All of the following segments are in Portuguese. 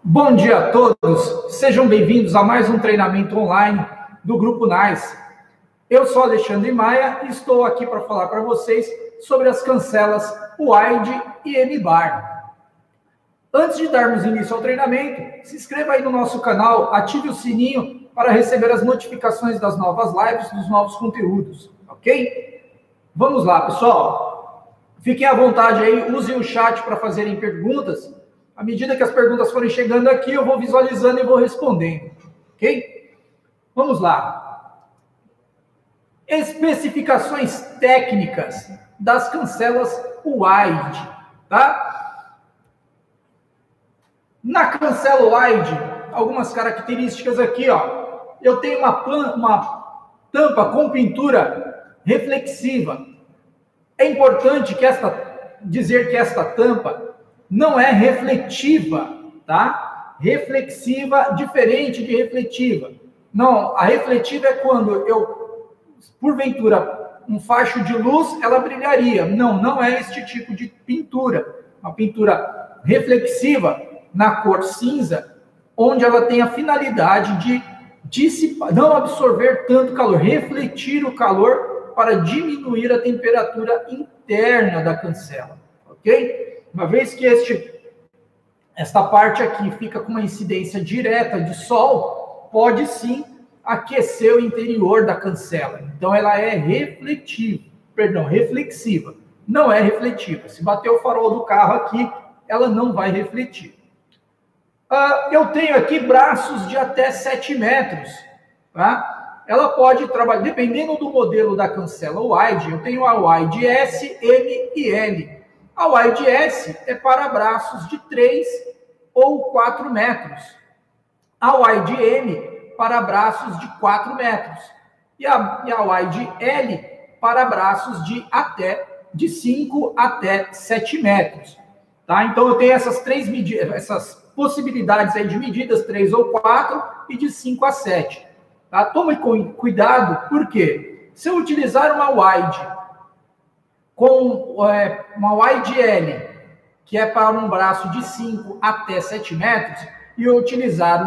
Bom dia a todos, sejam bem-vindos a mais um treinamento online do Grupo NICE. Eu sou Alexandre Maia e estou aqui para falar para vocês sobre as cancelas wide e M-bar. Antes de darmos início ao treinamento, se inscreva aí no nosso canal, ative o sininho para receber as notificações das novas lives, dos novos conteúdos, ok? Vamos lá, pessoal. Fiquem à vontade aí, usem o chat para fazerem perguntas. À medida que as perguntas forem chegando aqui, eu vou visualizando e vou respondendo, ok? Vamos lá. Especificações técnicas das cancelas wide, tá? Na cancela wide, algumas características aqui, ó. Eu tenho uma tampa com pintura reflexiva. É importante dizer que esta tampa não é refletiva, tá? Reflexiva, diferente de refletiva. Não, a refletiva é quando eu, porventura, um facho de luz, ela brilharia. Não é este tipo de pintura. Uma pintura reflexiva, na cor cinza, onde ela tem a finalidade de dissipar, não absorver tanto calor, refletir o calor para diminuir a temperatura interna da cancela, ok? Uma vez que esta parte aqui fica com uma incidência direta de sol, pode sim aquecer o interior da cancela. Então ela é reflexiva, não é refletiva. Se bater o farol do carro aqui, ela não vai refletir. Eu tenho aqui braços de até 7 metros, tá? Ela pode trabalhar, dependendo do modelo da cancela wide, eu tenho a wide S, M e L. A wide S é para braços de 3 ou 4 metros. A wide M para braços de 4 metros. E a wide L para braços de 5 até 7 metros. Tá? Então eu tenho essas possibilidades aí de medidas, 3 ou 4 e de 5 a 7. Tá? Tome cuidado, porque se eu utilizar uma wide com uma wide L, que é para um braço de 5 até 7 metros, e eu utilizar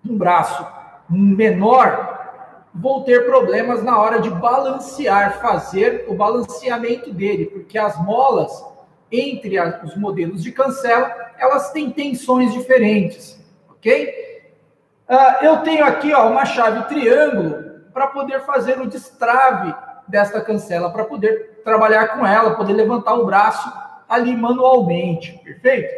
um braço menor, vou ter problemas na hora de balancear, fazer o balanceamento dele, porque as molas entre os modelos de cancela, elas têm tensões diferentes, ok? Eu tenho aqui uma chave triângulo para poder fazer o destrave desta cancela, para poder trabalhar com ela, poder levantar o braço ali manualmente, perfeito?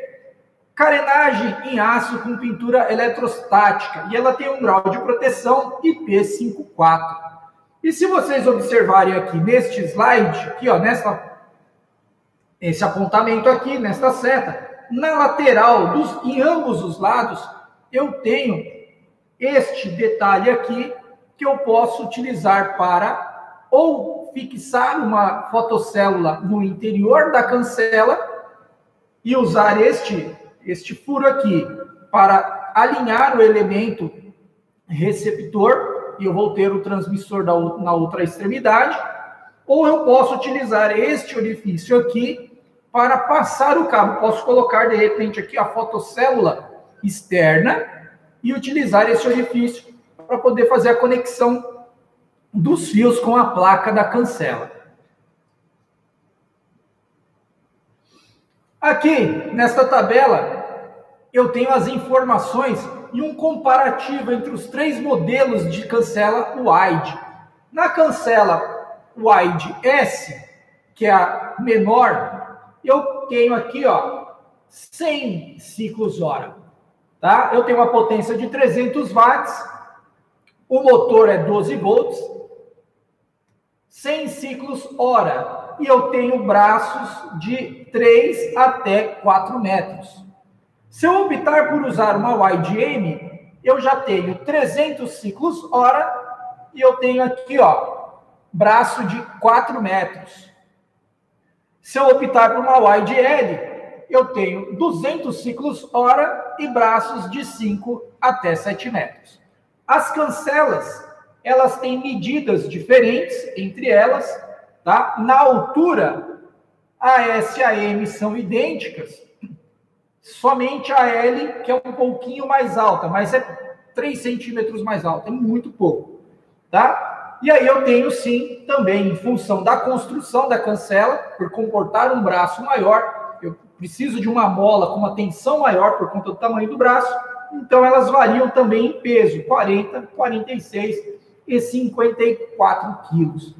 Carenagem em aço com pintura eletrostática, e ela tem um grau de proteção IP54. E se vocês observarem aqui neste slide, aqui, ó, esse apontamento aqui, nesta seta, na lateral, em ambos os lados, eu tenho este detalhe aqui, que eu posso utilizar para ou fixar uma fotocélula no interior da cancela e usar este furo aqui para alinhar o elemento receptor, e eu vou ter o transmissor na outra extremidade, ou eu posso utilizar este orifício aqui para passar o cabo. Posso colocar, de repente, aqui a fotocélula externa e utilizar esse orifício para poder fazer a conexão dos fios com a placa da cancela. Aqui, nesta tabela, eu tenho as informações e um comparativo entre os 3 modelos de cancela wide. Na cancela wide S, que é a menor, eu tenho aqui 100 ciclos hora. Tá? Eu tenho uma potência de 300 watts, o motor é 12 volts, 100 ciclos hora, e eu tenho braços de 3 até 4 metros. Se eu optar por usar uma wide M, eu já tenho 300 ciclos hora, e eu tenho aqui, braço de 4 metros. Se eu optar por uma wide L, eu tenho 200 ciclos hora e braços de 5 até 7 metros. As cancelas, elas têm medidas diferentes entre elas, tá? Na altura, a S e a M são idênticas, somente a L, que é um pouquinho mais alta, mas é 3 centímetros mais alta, é muito pouco, tá? E aí eu tenho sim, também, em função da construção da cancela, por comportar um braço maior, eu preciso de uma mola com uma tensão maior por conta do tamanho do braço, então elas variam também em peso, 40, 46 e 54 quilos.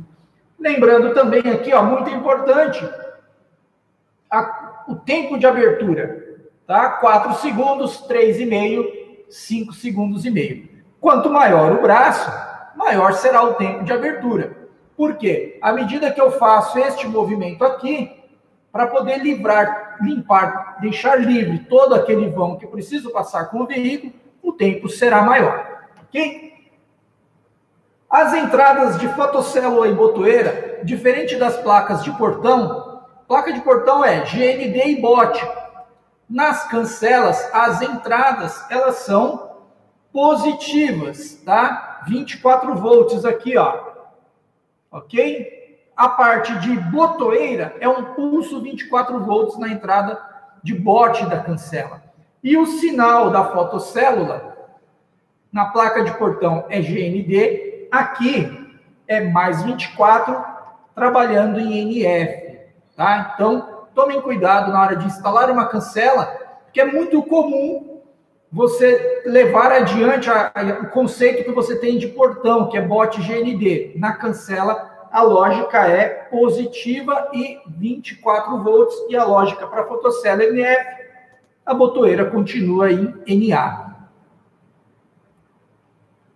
Lembrando também aqui, ó, muito importante, o tempo de abertura, tá? 4 segundos, 3,5, 5 segundos e meio. Quanto maior o braço, maior será o tempo de abertura. Por quê? À medida que eu faço este movimento aqui, para poder limpar, deixar livre todo aquele vão que eu preciso passar com o veículo, o tempo será maior, ok? As entradas de fotocélula e botoeira, diferente das placas de portão, placa de portão é GND e bote. Nas cancelas, as entradas, elas são positivas, tá? 24 volts aqui, ó. Ok? A parte de botoeira é um pulso 24 volts na entrada de bote da cancela. E o sinal da fotocélula, na placa de portão, é GND. Aqui é mais 24, trabalhando em NF, tá? Então, tomem cuidado na hora de instalar uma cancela, porque é muito comum você levar adiante o conceito que você tem de portão, que é bote GND. Na cancela, a lógica é positiva e 24 volts, e a lógica para a fotocélula NF, a botoeira continua em NA.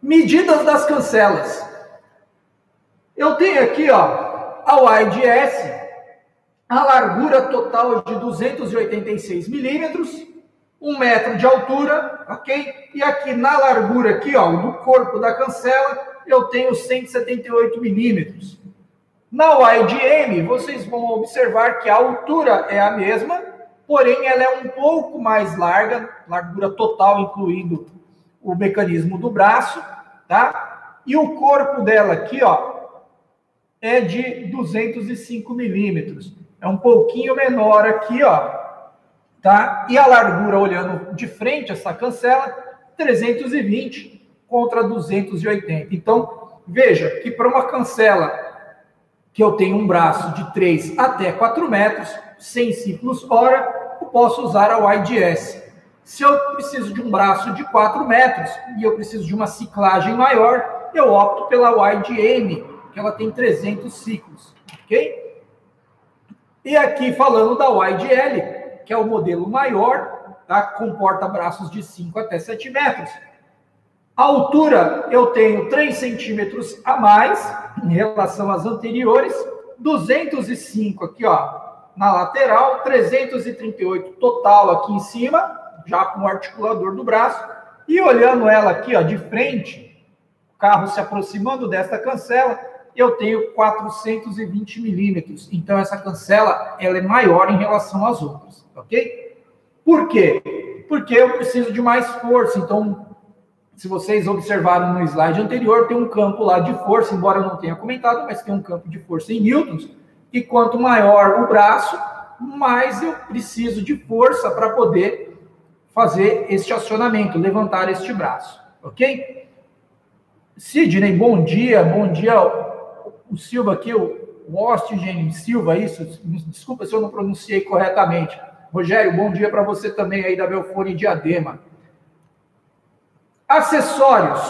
Medidas das cancelas. Eu tenho aqui, ó, a wide S, a largura total de 286 milímetros, 1 metro de altura, ok? E aqui na largura aqui, ó, do corpo da cancela, eu tenho 178 milímetros. Na wide M, vocês vão observar que a altura é a mesma, porém ela é um pouco mais larga, largura total, incluindo o mecanismo do braço, tá? E o corpo dela aqui, ó, é de 205 milímetros. É um pouquinho menor aqui, ó, tá? E a largura, olhando de frente essa cancela, 320 contra 280. Então, veja que para uma cancela que eu tenho um braço de 3 até 4 metros, 100 ciclos hora, eu posso usar a wide S. Se eu preciso de um braço de 4 metros e eu preciso de uma ciclagem maior, eu opto pela wide M, que ela tem 300 ciclos, ok? E aqui falando da wide L, que é o modelo maior, tá? Comporta braços de 5 até 7 metros. A altura eu tenho 3 centímetros a mais em relação às anteriores, 205 aqui, ó, na lateral, 338 total aqui em cima, já com o articulador do braço, e olhando ela aqui, ó, de frente, o carro se aproximando desta cancela, eu tenho 420 milímetros. Então, essa cancela, ela é maior em relação às outras, ok? Por quê? Porque eu preciso de mais força. Então, se vocês observaram no slide anterior, tem um campo lá de força, embora eu não tenha comentado, mas tem um campo de força em newtons, e quanto maior o braço, mais eu preciso de força para poder fazer este acionamento, levantar este braço, ok? Sidney, bom dia, o Silva aqui, o Ostigen Silva, isso, desculpa se eu não pronunciei corretamente. Rogério, bom dia para você também aí da Belfone Diadema. Acessórios,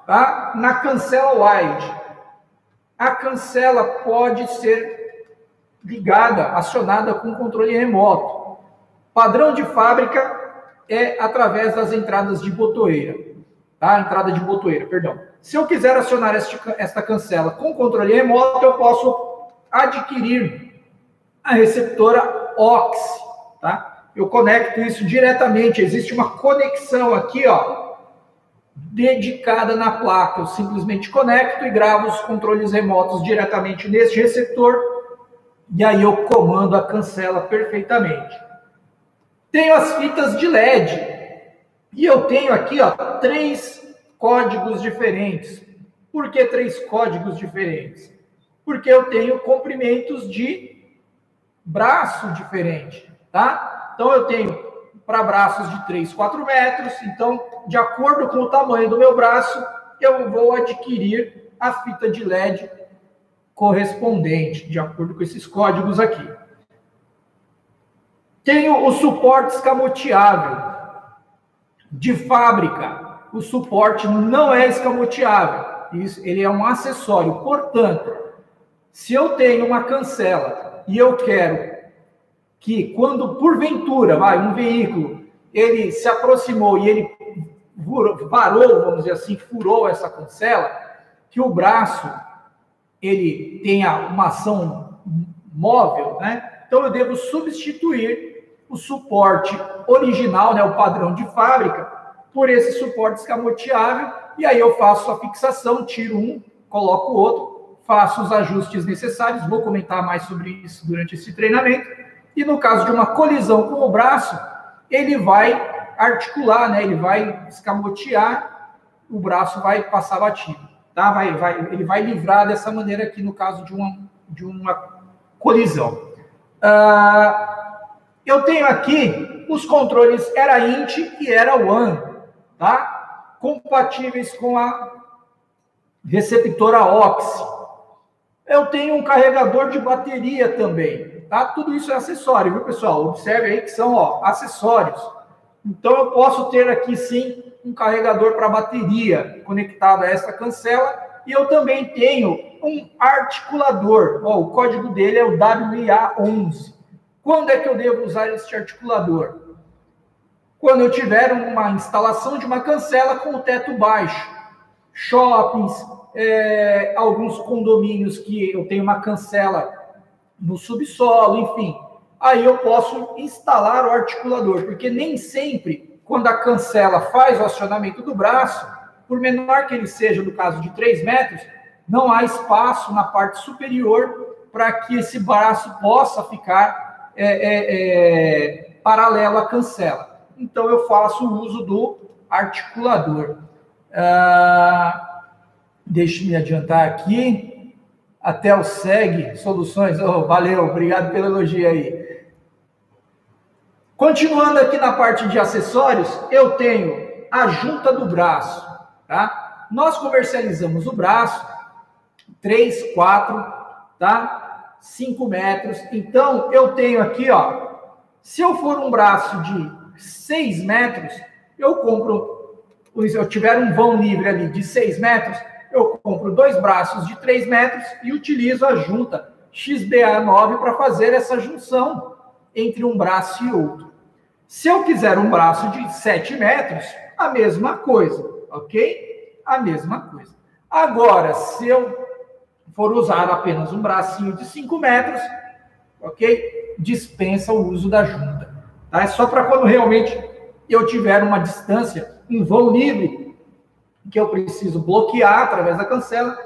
tá? Na cancela wide, a cancela pode ser ligada, acionada com controle remoto. Padrão de fábrica é através das entradas de botoeira, tá? Entrada de botoeira, perdão. Se eu quiser acionar esta cancela com controle remoto, eu posso adquirir a receptora OX, tá? Eu conecto isso diretamente, existe uma conexão aqui, ó, dedicada na placa. Eu simplesmente conecto e gravo os controles remotos diretamente neste receptor, e aí eu comando a cancela perfeitamente. Tenho as fitas de LED, e eu tenho aqui, ó, 3 códigos diferentes. Por que 3 códigos diferentes? Porque eu tenho comprimentos de braço diferente, tá? Então eu tenho para braços de 3, 4 metros. Então, de acordo com o tamanho do meu braço, eu vou adquirir a fita de LED correspondente, de acordo com esses códigos aqui. Tenho o suporte escamoteável. De fábrica, o suporte não é escamoteável. Ele é um acessório. Portanto, se eu tenho uma cancela e eu quero que quando, porventura, um veículo, ele se aproximou e ele varou, vamos dizer assim, furou essa cancela, que o braço ele tenha uma ação móvel, né? Então eu devo substituir o suporte original, né, o padrão de fábrica, por esse suporte escamoteável, e aí eu faço a fixação, tiro um, coloco o outro, faço os ajustes necessários, vou comentar mais sobre isso durante esse treinamento, e no caso de uma colisão com o braço, ele vai articular, né, ele vai escamotear, o braço vai passar batido, tá? Ele vai livrar dessa maneira aqui no caso de uma colisão. Eu tenho aqui os controles ERA-INT e ERA-WAN, tá? Compatíveis com a receptora OXY. Eu tenho um carregador de bateria também, tá? Tudo isso é acessório, viu, pessoal? Observe aí que são, acessórios. Então, eu posso ter aqui, sim, um carregador para bateria conectado a essa cancela. E eu também tenho um articulador. O código dele é o WIA11. Quando é que eu devo usar este articulador? Quando eu tiver uma instalação de uma cancela com o teto baixo. Shoppings, alguns condomínios que eu tenho uma cancela no subsolo, enfim. Aí eu posso instalar o articulador, porque nem sempre, quando a cancela faz o acionamento do braço, por menor que ele seja, no caso de 3 metros, não há espaço na parte superior para que esse braço possa ficar paralelo à cancela. Então, eu faço o uso do articulador. Deixa eu me adiantar aqui. Até o SEG Soluções. Valeu, obrigado pelo elogio aí. Continuando aqui na parte de acessórios, eu tenho a junta do braço. Tá? Nós comercializamos o braço 3, 4, tá? 5 metros. Então, eu tenho aqui, se eu for um braço de 6 metros, eu tiver um vão livre ali de 6 metros, eu compro 2 braços de 3 metros e utilizo a junta XBA9 para fazer essa junção entre um braço e outro. Se eu quiser um braço de 7 metros, a mesma coisa, ok? A mesma coisa. Agora, se eu for usar apenas um bracinho de 5 metros, ok? Dispensa o uso da junta. Tá? É só para quando realmente eu tiver uma distância, um vão livre, que eu preciso bloquear através da cancela,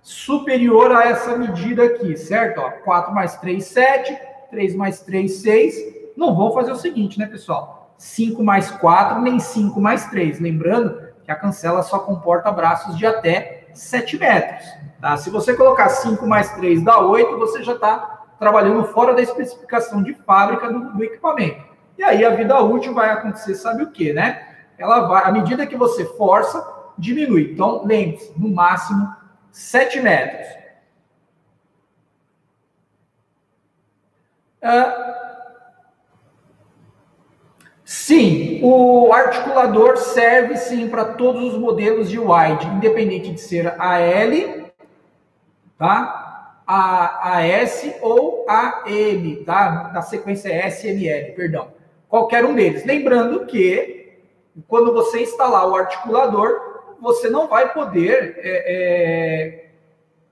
superior a essa medida aqui, certo? 4 mais 3, 7, 3 mais 3, 6. Não vão fazer o seguinte, né, pessoal? 5 mais 4, nem 5 mais 3. Lembrando que a cancela só comporta braços de até 7 metros. Tá? Se você colocar 5 mais 3 dá 8, você já está trabalhando fora da especificação de fábrica do equipamento. E aí a vida útil vai acontecer, sabe o quê, né? Ela vai, à medida que você força, diminui. Então, lembre-se, no máximo 7 metros. Sim, o articulador serve sim para todos os modelos de wide, independente de ser AL, tá? A AS ou AM, tá? Na sequência SML, perdão. Qualquer um deles. Lembrando que quando você instalar o articulador, você não vai poder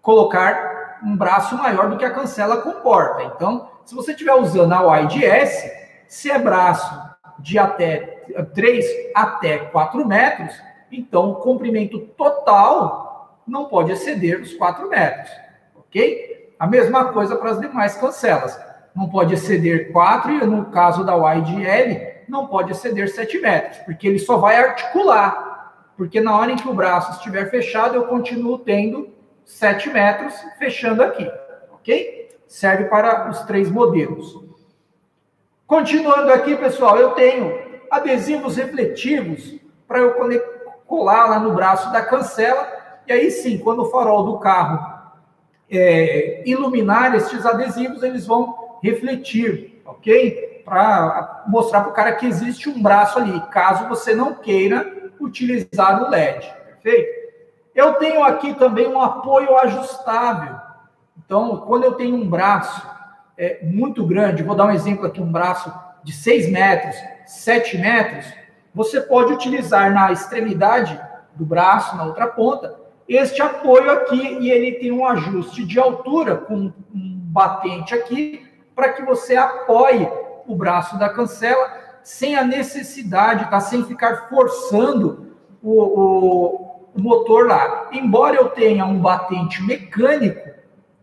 colocar um braço maior do que a cancela comporta. Então, se você estiver usando a wide S, se é braço de até 3 até 4 metros, então o comprimento total não pode exceder os 4 metros, ok? A mesma coisa para as demais cancelas. Não pode exceder 4 e no caso da wide L, não pode exceder 7 metros, porque ele só vai articular. Porque na hora em que o braço estiver fechado, eu continuo tendo 7 metros fechando aqui, ok? Serve para os 3 modelos. Continuando aqui, pessoal, eu tenho adesivos refletivos para eu colar lá no braço da cancela, e aí sim, quando o farol do carro iluminar estes adesivos, eles vão refletir, ok? Para mostrar para o cara que existe um braço ali, caso você não queira utilizar o LED, perfeito? Eu tenho aqui também um apoio ajustável. Então, quando eu tenho um braço muito grande, vou dar um exemplo aqui, um braço de 6 metros, 7 metros, você pode utilizar na extremidade do braço, na outra ponta, este apoio aqui, e ele tem um ajuste de altura com um batente aqui, para que você apoie o braço da cancela sem a necessidade, tá? Sem ficar forçando o motor lá. Embora eu tenha um batente mecânico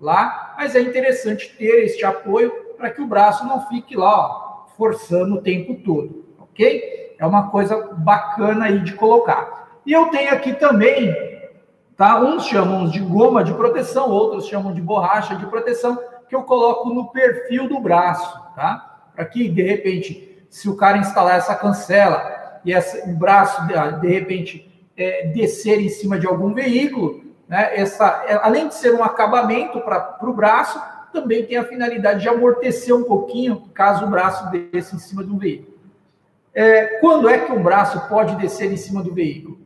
lá, mas é interessante ter este apoio para que o braço não fique lá, ó, forçando o tempo todo, ok? É uma coisa bacana aí de colocar. E eu tenho aqui também, tá? Uns chamam de goma de proteção, outros chamam de borracha de proteção, que eu coloco no perfil do braço, tá? Para que, de repente, se o cara instalar essa cancela e o braço, de repente, descer em cima de algum veículo, né? Além de ser um acabamento para o braço, também tem a finalidade de amortecer um pouquinho, caso o braço desça em cima de um veículo. Quando é que um braço pode descer em cima do veículo?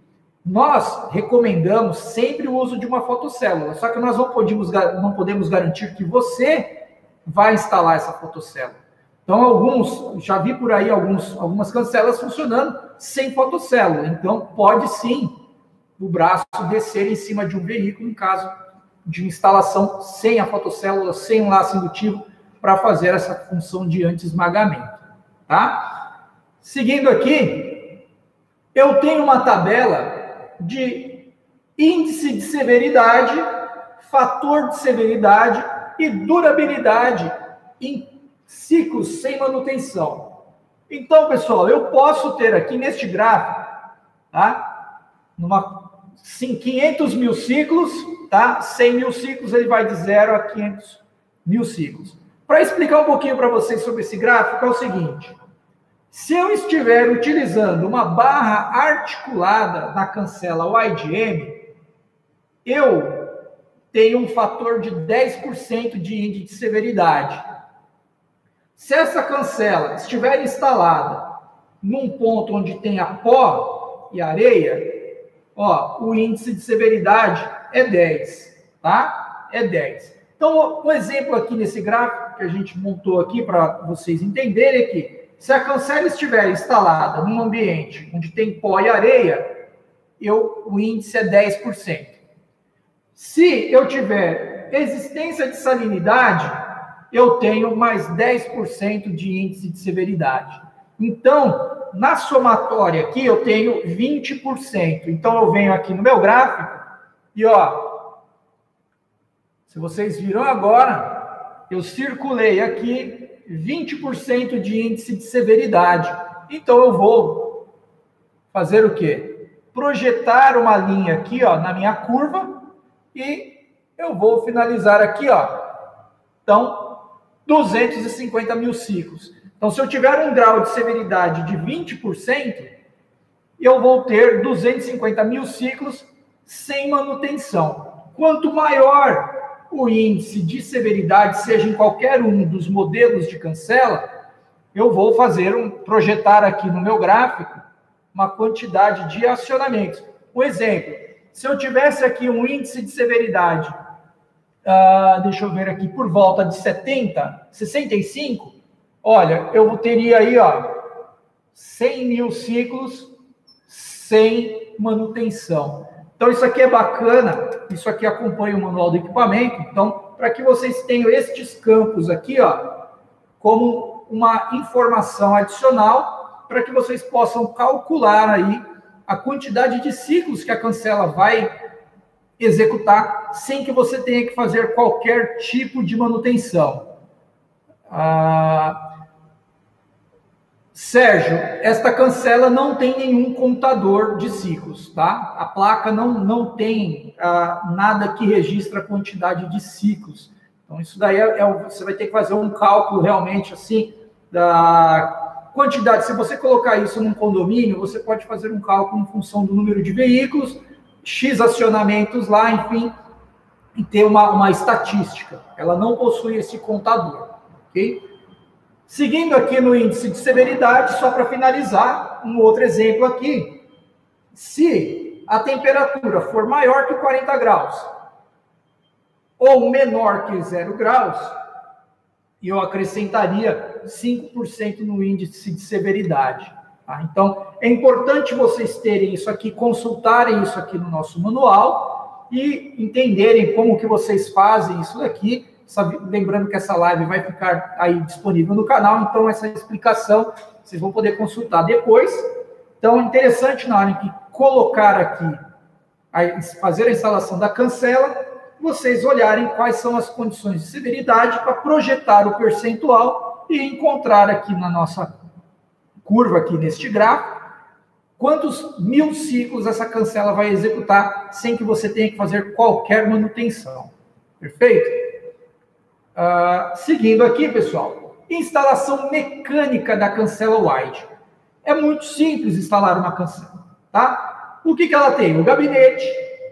Nós recomendamos sempre o uso de uma fotocélula, só que nós não podemos garantir que você vai instalar essa fotocélula. Então, já vi por aí algumas cancelas funcionando sem fotocélula. Então, pode sim o braço descer em cima de um veículo, em caso de instalação sem a fotocélula, sem um laço indutivo, para fazer essa função de anti-esmagamento. Tá? Seguindo aqui, eu tenho uma tabela de índice de severidade, fator de severidade e durabilidade em ciclos sem manutenção. Então, pessoal, eu posso ter aqui neste gráfico, tá? 500 mil ciclos, tá? 100 mil ciclos, ele vai de 0 a 500 mil ciclos. Para explicar um pouquinho para vocês sobre esse gráfico, é o seguinte: se eu estiver utilizando uma barra articulada na cancela YDM, eu tenho um fator de 10% de índice de severidade. Se essa cancela estiver instalada num ponto onde tenha pó e areia, ó, o índice de severidade é 10, tá? É 10. Então, um exemplo aqui nesse gráfico que a gente montou aqui para vocês entenderem é que se a cancela estiver instalada num ambiente onde tem pó e areia, o índice é 10%. Se eu tiver existência de salinidade, eu tenho mais 10% de índice de severidade. Então, na somatória aqui, eu tenho 20%. Então, eu venho aqui no meu gráfico e, ó, se vocês viram agora, eu circulei aqui 20% de índice de severidade. Então, eu vou fazer o quê? Projetar uma linha aqui, ó, na minha curva e eu vou finalizar aqui, ó. Então, 250 mil ciclos. Então, se eu tiver um grau de severidade de 20%, eu vou ter 250 mil ciclos sem manutenção. Quanto maior o índice de severidade, seja em qualquer um dos modelos de cancela, eu vou projetar aqui no meu gráfico uma quantidade de acionamentos. Um exemplo, se eu tivesse aqui um índice de severidade, deixa eu ver aqui, por volta de 70, 65, olha, eu teria aí, ó, 100 mil ciclos sem manutenção. Então, isso aqui é bacana, isso aqui acompanha o manual do equipamento. Então, para que vocês tenham estes campos aqui, ó, como uma informação adicional, para que vocês possam calcular aí a quantidade de ciclos que a cancela vai executar sem que você tenha que fazer qualquer tipo de manutenção. Sérgio, esta cancela não tem nenhum contador de ciclos, tá? A placa não tem nada que registra a quantidade de ciclos. Então, isso daí você vai ter que fazer um cálculo realmente assim, quantidade, se você colocar isso num condomínio, você pode fazer um cálculo em função do número de veículos, X acionamentos lá, enfim, e ter uma estatística. Ela não possui esse contador, ok? Seguindo aqui no índice de severidade, só para finalizar, um outro exemplo aqui. Se a temperatura for maior que 40 graus ou menor que 0 graus, eu acrescentaria 5% no índice de severidade. Tá? Então, é importante vocês terem isso aqui, consultarem isso aqui no nosso manual e entenderem como que vocês fazem isso daqui. Lembrando que essa live vai ficar aí disponível no canal, então essa explicação vocês vão poder consultar depois. Então, é interessante na hora que colocar aqui, fazer a instalação da cancela, vocês olharem quais são as condições de severidade para projetar o percentual e encontrar aqui na nossa curva, aqui neste gráfico, quantos 1000 ciclos essa cancela vai executar sem que você tenha que fazer qualquer manutenção. Perfeito? Seguindo aqui, pessoal, instalação mecânica da cancela wide. É muito simples instalar uma cancela, tá? O que ela tem? O gabinete,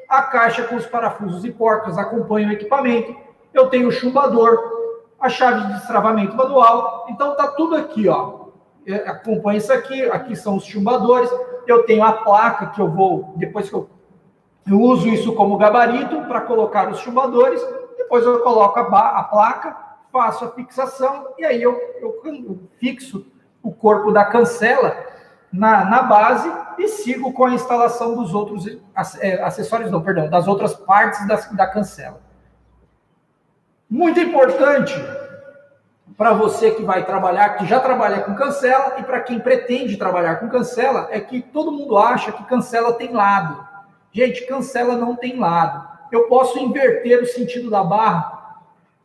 a caixa com os parafusos e porcas acompanham o equipamento, eu tenho o chumbador, a chave de destravamento manual, então tá tudo aqui, ó. Acompanha isso aqui são os chumbadores, eu tenho a placa que eu vou, depois que eu uso isso como gabarito para colocar os chumbadores, depois eu coloco a placa, faço a fixação e aí eu fixo o corpo da cancela na base e sigo com a instalação dos outros acessórios, não, perdão, das outras partes da cancela. Muito importante para você que vai trabalhar, que já trabalha com cancela e para quem pretende trabalhar com cancela, é que todo mundo acha que cancela tem lado. Gente, cancela não tem lado. Eu posso inverter o sentido da barra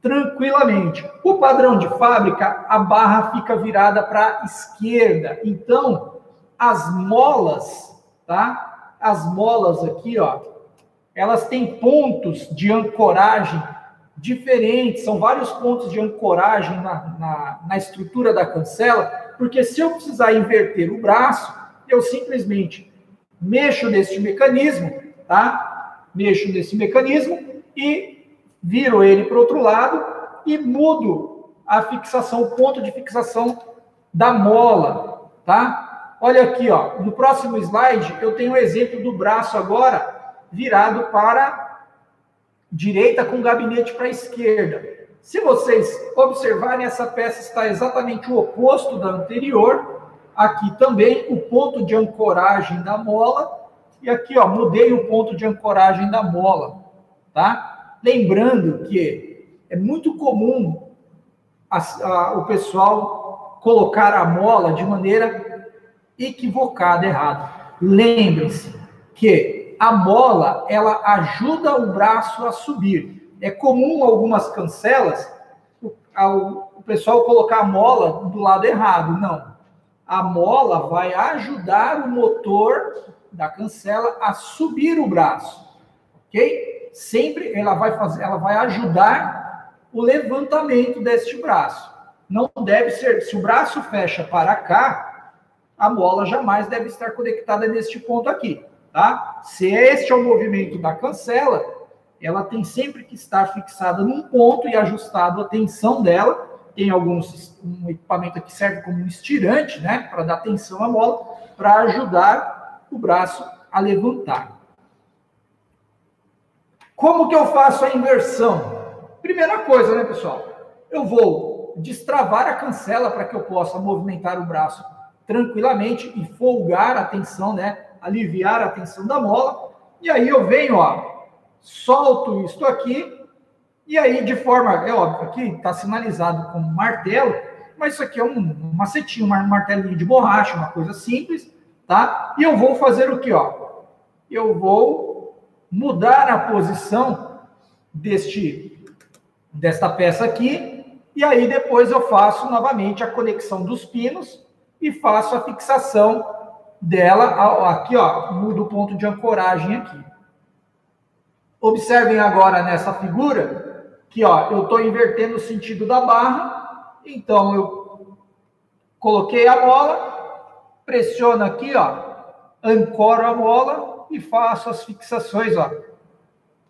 tranquilamente. O padrão de fábrica, a barra fica virada para a esquerda. Então, as molas, tá? As molas aqui, ó, elas têm pontos de ancoragem diferentes. São vários pontos de ancoragem na estrutura da cancela, porque se eu precisar inverter o braço, eu simplesmente mexo neste mecanismo, tá? Mexo nesse mecanismo e viro ele para o outro lado e mudo a fixação, o ponto de fixação da mola, tá? Olha aqui, ó, no próximo slide eu tenho um exemplo do braço agora virado para a direita com o gabinete para a esquerda. Se vocês observarem, essa peça está exatamente o oposto da anterior. Aqui também o ponto de ancoragem da mola. E aqui, ó, mudei o ponto de ancoragem da mola, tá? Lembrando que é muito comum o pessoal colocar a mola de maneira equivocada, errada. Lembre-se que a mola, ela ajuda o braço a subir. É comum algumas cancelas o pessoal colocar a mola do lado errado. Não. A mola vai ajudar o motor da cancela a subir o braço, ok? Sempre ela vai ajudar o levantamento deste braço. Não deve ser, se o braço fecha para cá, a mola jamais deve estar conectada neste ponto aqui, tá? Se este é o movimento da cancela, ela tem sempre que estar fixada num ponto e ajustado a tensão dela. Tem um equipamento que serve como um estirante, né, para dar tensão à mola, para ajudar o braço a levantar. Como que eu faço a inversão? Primeira coisa, né, pessoal? Eu vou destravar a cancela para que eu possa movimentar o braço tranquilamente e folgar a tensão, né? Aliviar a tensão da mola. E aí eu venho, ó, solto isto aqui. E aí, de forma, é óbvio, aqui está sinalizado como martelo, mas isso aqui é um macetinho, um martelinho de borracha, uma coisa simples, tá? E eu vou fazer o quê, ó? Eu vou mudar a posição desta peça aqui, e aí depois eu faço novamente a conexão dos pinos e faço a fixação dela aqui, ó, mudo o ponto de ancoragem aqui. Observem agora nessa figura que, ó, eu estou invertendo o sentido da barra, então eu Coloquei a mola, pressiono aqui, ó, ancoro a mola e faço as fixações, ó.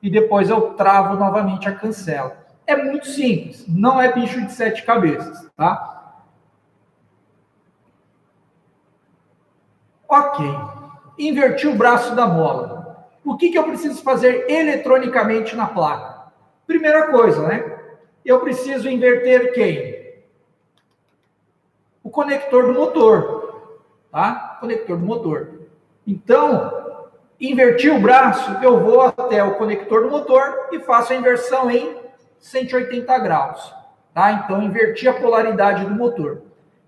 E depois eu travo novamente a cancela. É muito simples, não é bicho de 7 cabeças, tá? Ok. Inverti o braço da mola. O que eu preciso fazer eletronicamente na placa? Primeira coisa, né? Eu preciso inverter quem? O conector do motor, tá? Conector do motor. Então, inverti o braço, eu vou até o conector do motor e faço a inversão em 180 graus, tá? Então, inverti a polaridade do motor.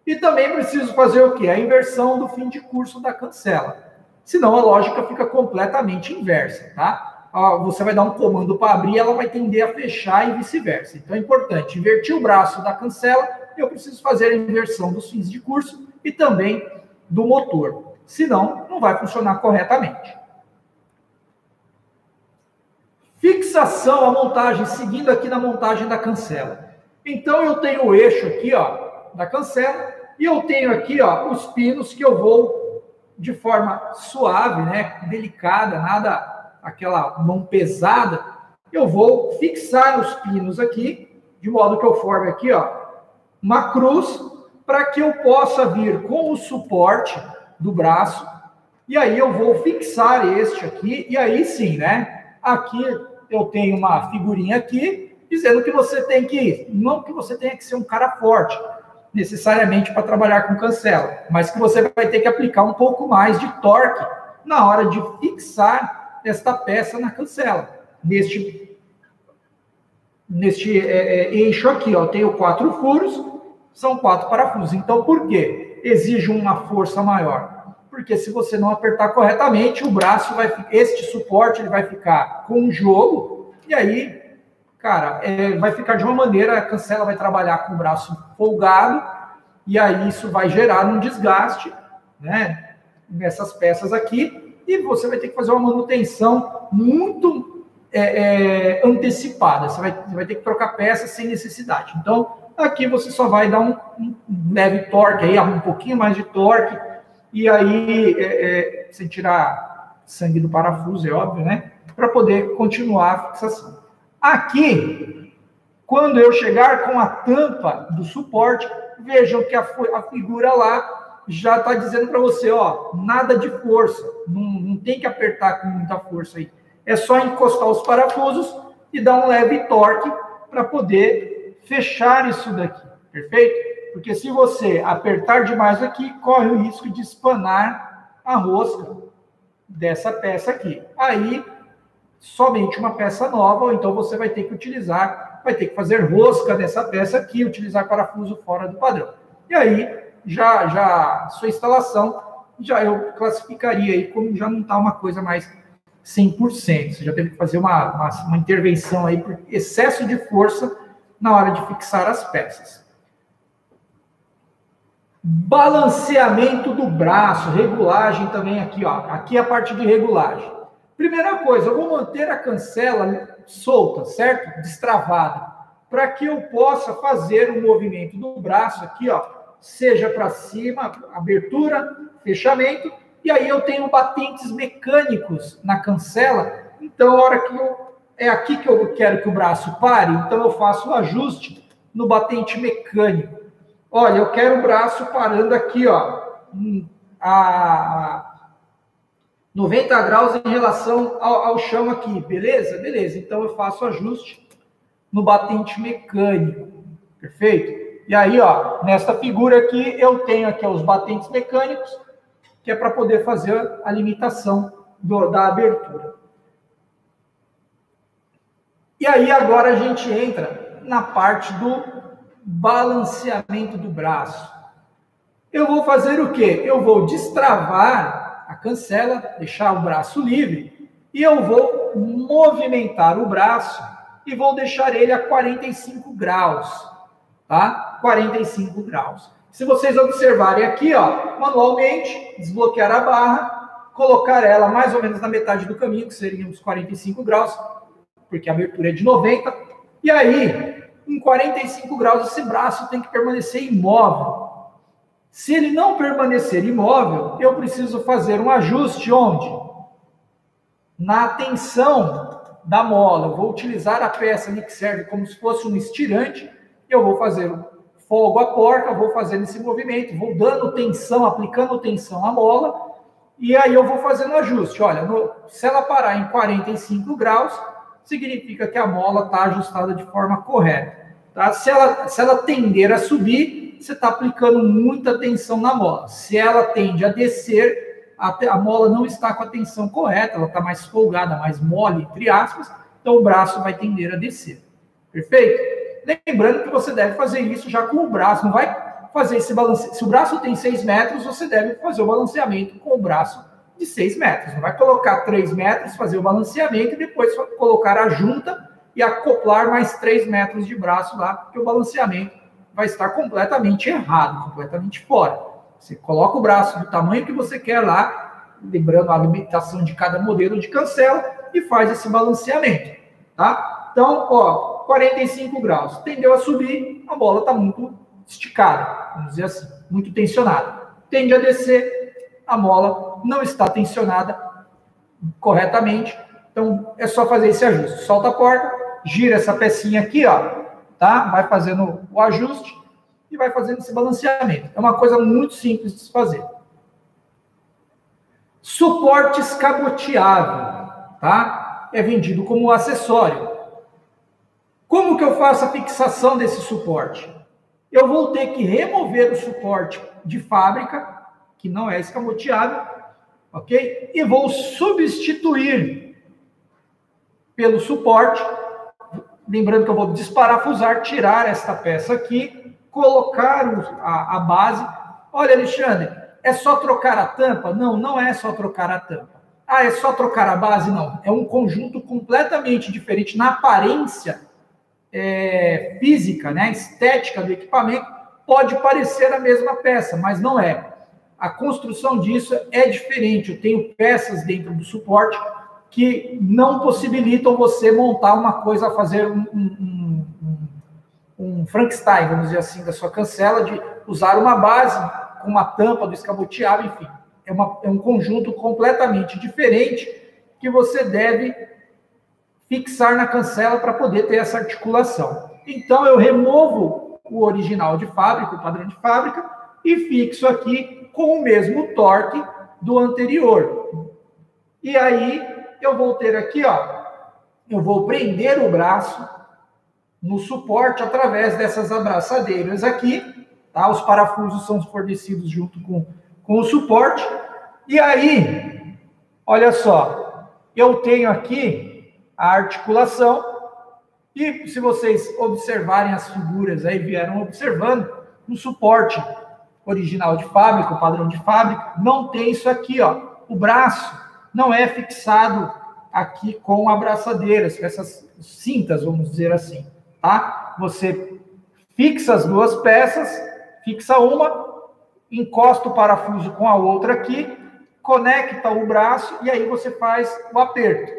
E também preciso fazer o quê? A inversão do fim de curso da cancela. Senão a lógica fica completamente inversa, tá? Você vai dar um comando para abrir, ela vai tender a fechar e vice-versa. Então é importante, invertir o braço da cancela, eu preciso fazer a inversão dos fins de curso e também do motor. Senão, não vai funcionar corretamente. Fixação à montagem, seguindo aqui na montagem da cancela. Então eu tenho o eixo aqui, ó, da cancela, e eu tenho aqui, ó, os pinos que eu vou de forma suave, né, delicada, nada aquela mão pesada, eu vou fixar os pinos aqui, de modo que eu forme aqui, ó, uma cruz, para que eu possa vir com o suporte do braço, e aí eu vou fixar este aqui, e aí sim, né, aqui eu tenho uma figurinha aqui, dizendo que você tem que, não que você tenha que ser um cara forte, necessariamente para trabalhar com cancela, mas que você vai ter que aplicar um pouco mais de torque na hora de fixar esta peça na cancela. Neste eixo aqui, ó, eu tenho 4 furos, são 4 parafusos. Então, por quê? Exige uma força maior. Porque se você não apertar corretamente, o braço vai, este suporte ele vai ficar com um jogo, e aí, cara, vai ficar de uma maneira, a cancela vai trabalhar com o braço folgado, e aí isso vai gerar um desgaste, né, nessas peças aqui, e você vai ter que fazer uma manutenção muito antecipada. Você vai ter que trocar peças sem necessidade. Então, aqui você só vai dar um leve torque, aí, um pouquinho mais de torque, e aí, sem tirar sangue do parafuso, é óbvio, né, para poder continuar a fixação. Aqui, quando eu chegar com a tampa do suporte, vejam que a figura lá já está dizendo para você, ó, nada de força, não tem que apertar com muita força aí. É só encostar os parafusos e dar um leve torque para poder fechar isso daqui, perfeito? Porque se você apertar demais aqui, corre o risco de espanar a rosca dessa peça aqui. Aí, somente uma peça nova, ou então você vai ter que utilizar, vai ter que fazer rosca nessa peça aqui, utilizar parafuso fora do padrão. E aí, já sua instalação, já eu classificaria aí como já não está uma coisa mais 100%. Você já teve que fazer uma intervenção aí por excesso de força na hora de fixar as peças. Balanceamento do braço, regulagem também aqui, ó. Aqui é a parte de regulagem. Primeira coisa, eu vou manter a cancela solta, certo? Destravada, para que eu possa fazer o movimento do braço aqui, ó, seja para cima, abertura, fechamento, e aí eu tenho batentes mecânicos na cancela, então a hora que é aqui que eu quero que o braço pare, então eu faço o ajuste no batente mecânico. Olha, eu quero o braço parando aqui, ó, a 90 graus em relação ao chão aqui, beleza? Beleza, então eu faço ajuste no batente mecânico, perfeito? E aí, ó, nesta figura aqui, eu tenho aqui os batentes mecânicos, que é para poder fazer a limitação da abertura. E aí, agora a gente entra na parte do balanceamento do braço. Eu vou fazer o quê? Eu vou destravar a cancela, deixar o braço livre, e eu vou movimentar o braço e vou deixar ele a 45 graus, tá? 45 graus. Se vocês observarem aqui, ó, manualmente, desbloquear a barra, colocar ela mais ou menos na metade do caminho, que seriam os 45 graus, porque a abertura é de 90, e aí, em 45 graus, esse braço tem que permanecer imóvel, Se ele não permanecer imóvel, eu preciso fazer um ajuste onde? Na tensão da mola. Eu vou utilizar a peça ali que serve como se fosse um estirante, eu vou fazer folgo a porca, vou fazendo esse movimento, vou dando tensão, aplicando tensão à mola, e aí eu vou fazendo ajuste. Olha, se ela parar em 45 graus, significa que a mola está ajustada de forma correta. Tá? Se ela tender a subir, você está aplicando muita tensão na mola. Se ela tende a descer, a mola não está com a tensão correta, ela está mais folgada, mais mole, entre aspas, então o braço vai tender a descer. Perfeito? Lembrando que você deve fazer isso já com o braço, não vai fazer esse balanceamento. Se o braço tem 6 metros, você deve fazer o balanceamento com o braço de 6 metros. Não vai colocar 3 metros, fazer o balanceamento e depois colocar a junta e acoplar mais 3 metros de braço lá, porque o balanceamento vai estar completamente errado, completamente fora. Você coloca o braço do tamanho que você quer lá, lembrando a limitação de cada modelo de cancela, e faz esse balanceamento, tá? Então, ó, 45 graus. Tendeu a subir, a bola está muito esticada, vamos dizer assim, muito tensionada. Tende a descer, a mola não está tensionada corretamente, então é só fazer esse ajuste. Solta a porca, gira essa pecinha aqui, ó, tá? Vai fazendo o ajuste e vai fazendo esse balanceamento. É uma coisa muito simples de se fazer. Suporte escamoteável, tá? É vendido como acessório. Como que eu faço a fixação desse suporte? Eu vou ter que remover o suporte de fábrica, que não é escamoteável, ok? E vou substituir pelo suporte. Lembrando que eu vou desparafusar, tirar esta peça aqui, colocar a base. Olha, Alexandre, é só trocar a tampa? Não, não é só trocar a tampa. Ah, é só trocar a base? Não. É um conjunto completamente diferente na aparência física, né, estética do equipamento. Pode parecer a mesma peça, mas não é. A construção disso é diferente. Eu tenho peças dentro do suporte que não possibilitam você montar uma coisa, fazer um Frankenstein, vamos dizer assim, da sua cancela, de usar uma base com uma tampa do escamoteável, enfim. É um conjunto completamente diferente que você deve fixar na cancela para poder ter essa articulação. Então, eu removo o original de fábrica, o padrão de fábrica, e fixo aqui com o mesmo torque do anterior. E aí, eu vou ter aqui, ó, eu vou prender o braço no suporte através dessas abraçadeiras aqui, tá? Os parafusos são fornecidos junto com o suporte. E aí, olha só, eu tenho aqui a articulação, e se vocês observarem as figuras aí, vieram observando, no suporte original de fábrica, o padrão de fábrica, não tem isso aqui, ó. O braço não é fixado aqui com abraçadeiras, com essas cintas, vamos dizer assim, tá? Você fixa as duas peças, fixa uma, encosta o parafuso com a outra aqui, conecta o braço e aí você faz o aperto,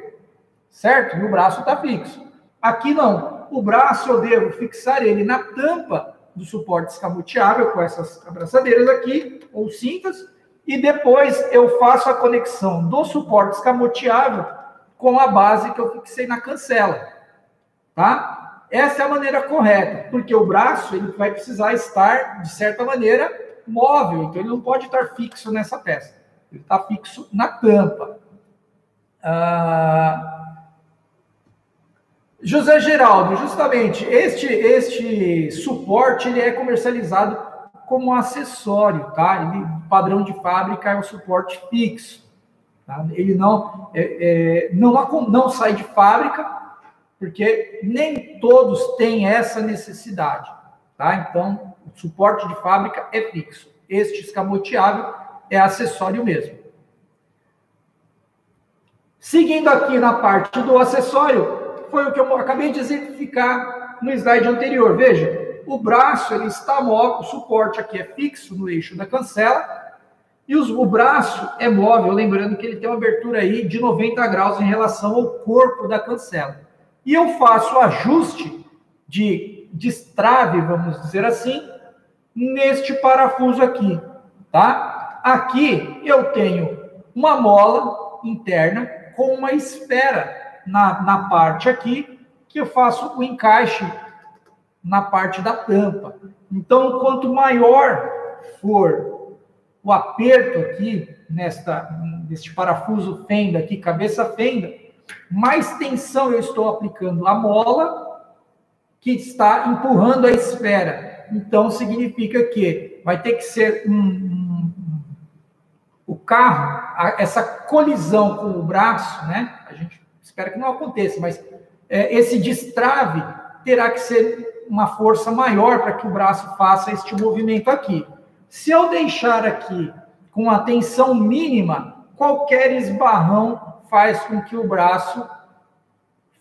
certo? E o braço está fixo. Aqui não. O braço eu devo fixar ele na tampa do suporte escamoteável com essas abraçadeiras aqui, ou cintas, e depois eu faço a conexão do suporte escamoteável com a base que eu fixei na cancela, tá? Essa é a maneira correta, porque o braço ele vai precisar estar, de certa maneira, móvel, então ele não pode estar fixo nessa peça, ele está fixo na tampa. José Geraldo, justamente, este suporte ele é comercializado como acessório, tá? Ele, padrão de fábrica, é um suporte fixo. Tá? Ele não sai de fábrica, porque nem todos têm essa necessidade. Tá? Então, o suporte de fábrica é fixo. Este escamoteável é acessório mesmo. Seguindo aqui na parte do acessório, foi o que eu acabei de exemplificar no slide anterior. Veja, o braço ele está móvel, o suporte aqui é fixo no eixo da cancela, e o braço é móvel, lembrando que ele tem uma abertura aí de 90 graus em relação ao corpo da cancela. E eu faço o ajuste de destrave, vamos dizer assim, neste parafuso aqui, tá? Aqui eu tenho uma mola interna com uma esfera na parte aqui, que eu faço o encaixe na parte da tampa. Então, quanto maior for o aperto aqui, neste parafuso fenda aqui, cabeça fenda, mais tensão eu estou aplicando à mola que está empurrando a esfera. Então, significa que vai ter que ser o carro, essa colisão com o braço, né? A gente espera que não aconteça, mas esse destrave terá que ser uma força maior para que o braço faça este movimento aqui. Se eu deixar aqui com a tensão mínima, qualquer esbarrão faz com que o braço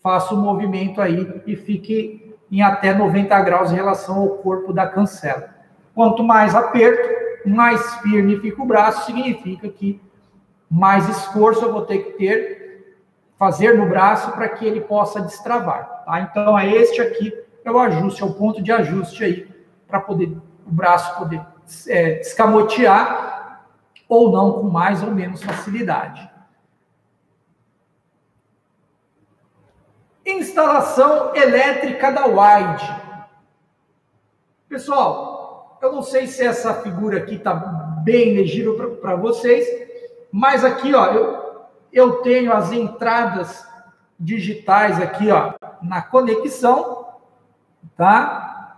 faça o movimento aí e fique em até 90 graus em relação ao corpo da cancela. Quanto mais aperto, mais firme fica o braço, significa que mais esforço eu vou ter que fazer no braço para que ele possa destravar. Tá? Então, é este aqui, é o ajuste, é o ponto de ajuste aí, para poder o braço poder escamotear ou não com mais ou menos facilidade. Instalação elétrica da Wide. Pessoal, eu não sei se essa figura aqui está bem legível para vocês, mas aqui, ó, eu tenho as entradas digitais aqui, ó, na conexão, tá?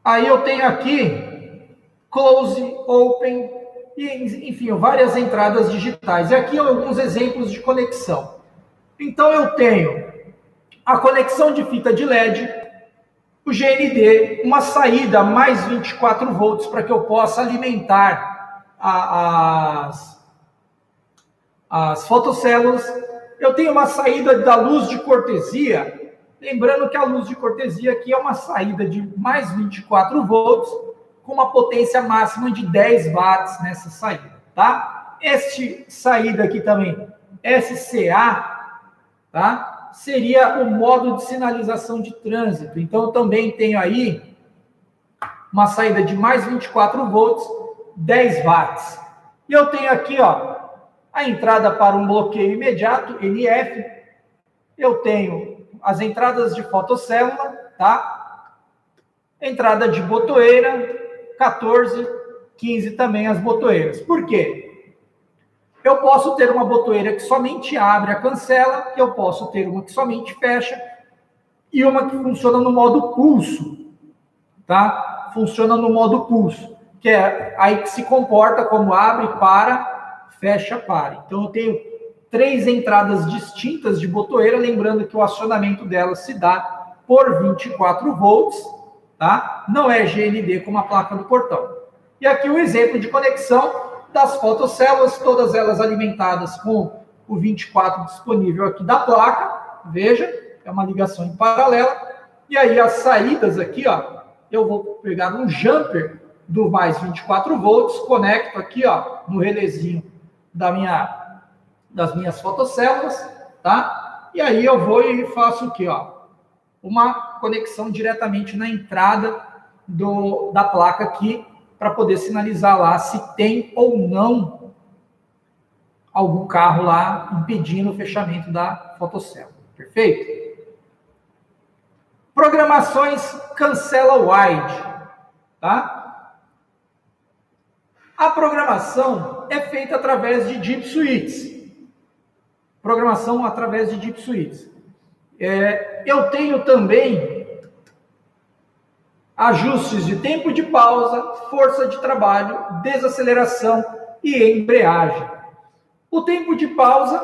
Aí eu tenho aqui close, open, e, enfim, várias entradas digitais. E aqui alguns exemplos de conexão. Então eu tenho a conexão de fita de LED, o GND, uma saída mais 24 volts para que eu possa alimentar as fotocélulas. Eu tenho uma saída da luz de cortesia, lembrando que a luz de cortesia aqui é uma saída de mais 24 volts, com uma potência máxima de 10 watts nessa saída, tá? Este saída aqui também, SCA, tá? Seria o modo de sinalização de trânsito. Então, eu também tenho aí uma saída de mais 24 volts, 10 watts. E eu tenho aqui, ó, a entrada para um bloqueio imediato, NF. Eu tenho as entradas de fotocélula, tá? Entrada de botoeira, 14, 15 também as botoeiras. Por quê? Eu posso ter uma botoeira que somente abre a cancela, eu posso ter uma que somente fecha, e uma que funciona no modo pulso, tá? Funciona no modo pulso, que é aí que se comporta como abre, para, fecha, para. Então eu tenho 3 entradas distintas de botoeira, lembrando que o acionamento delas se dá por 24 volts, tá? Não é GND como a placa do portão. E aqui o exemplo de conexão das fotocélulas, todas elas alimentadas com o 24 disponível aqui da placa. Veja, é uma ligação em paralela. E aí as saídas aqui, ó, eu vou pegar um jumper do mais 24 volts, conecto aqui, ó, no relézinho das minhas fotocélulas, tá? E aí eu vou e faço o quê, ó? Uma conexão diretamente na entrada da placa aqui, para poder sinalizar lá se tem ou não algum carro lá impedindo o fechamento da fotocélula. Perfeito? Programações cancela wide, tá? A programação é feita através de DIP switches. Programação através de DIP switches. Eu tenho também ajustes de tempo de pausa, força de trabalho, desaceleração e embreagem. O tempo de pausa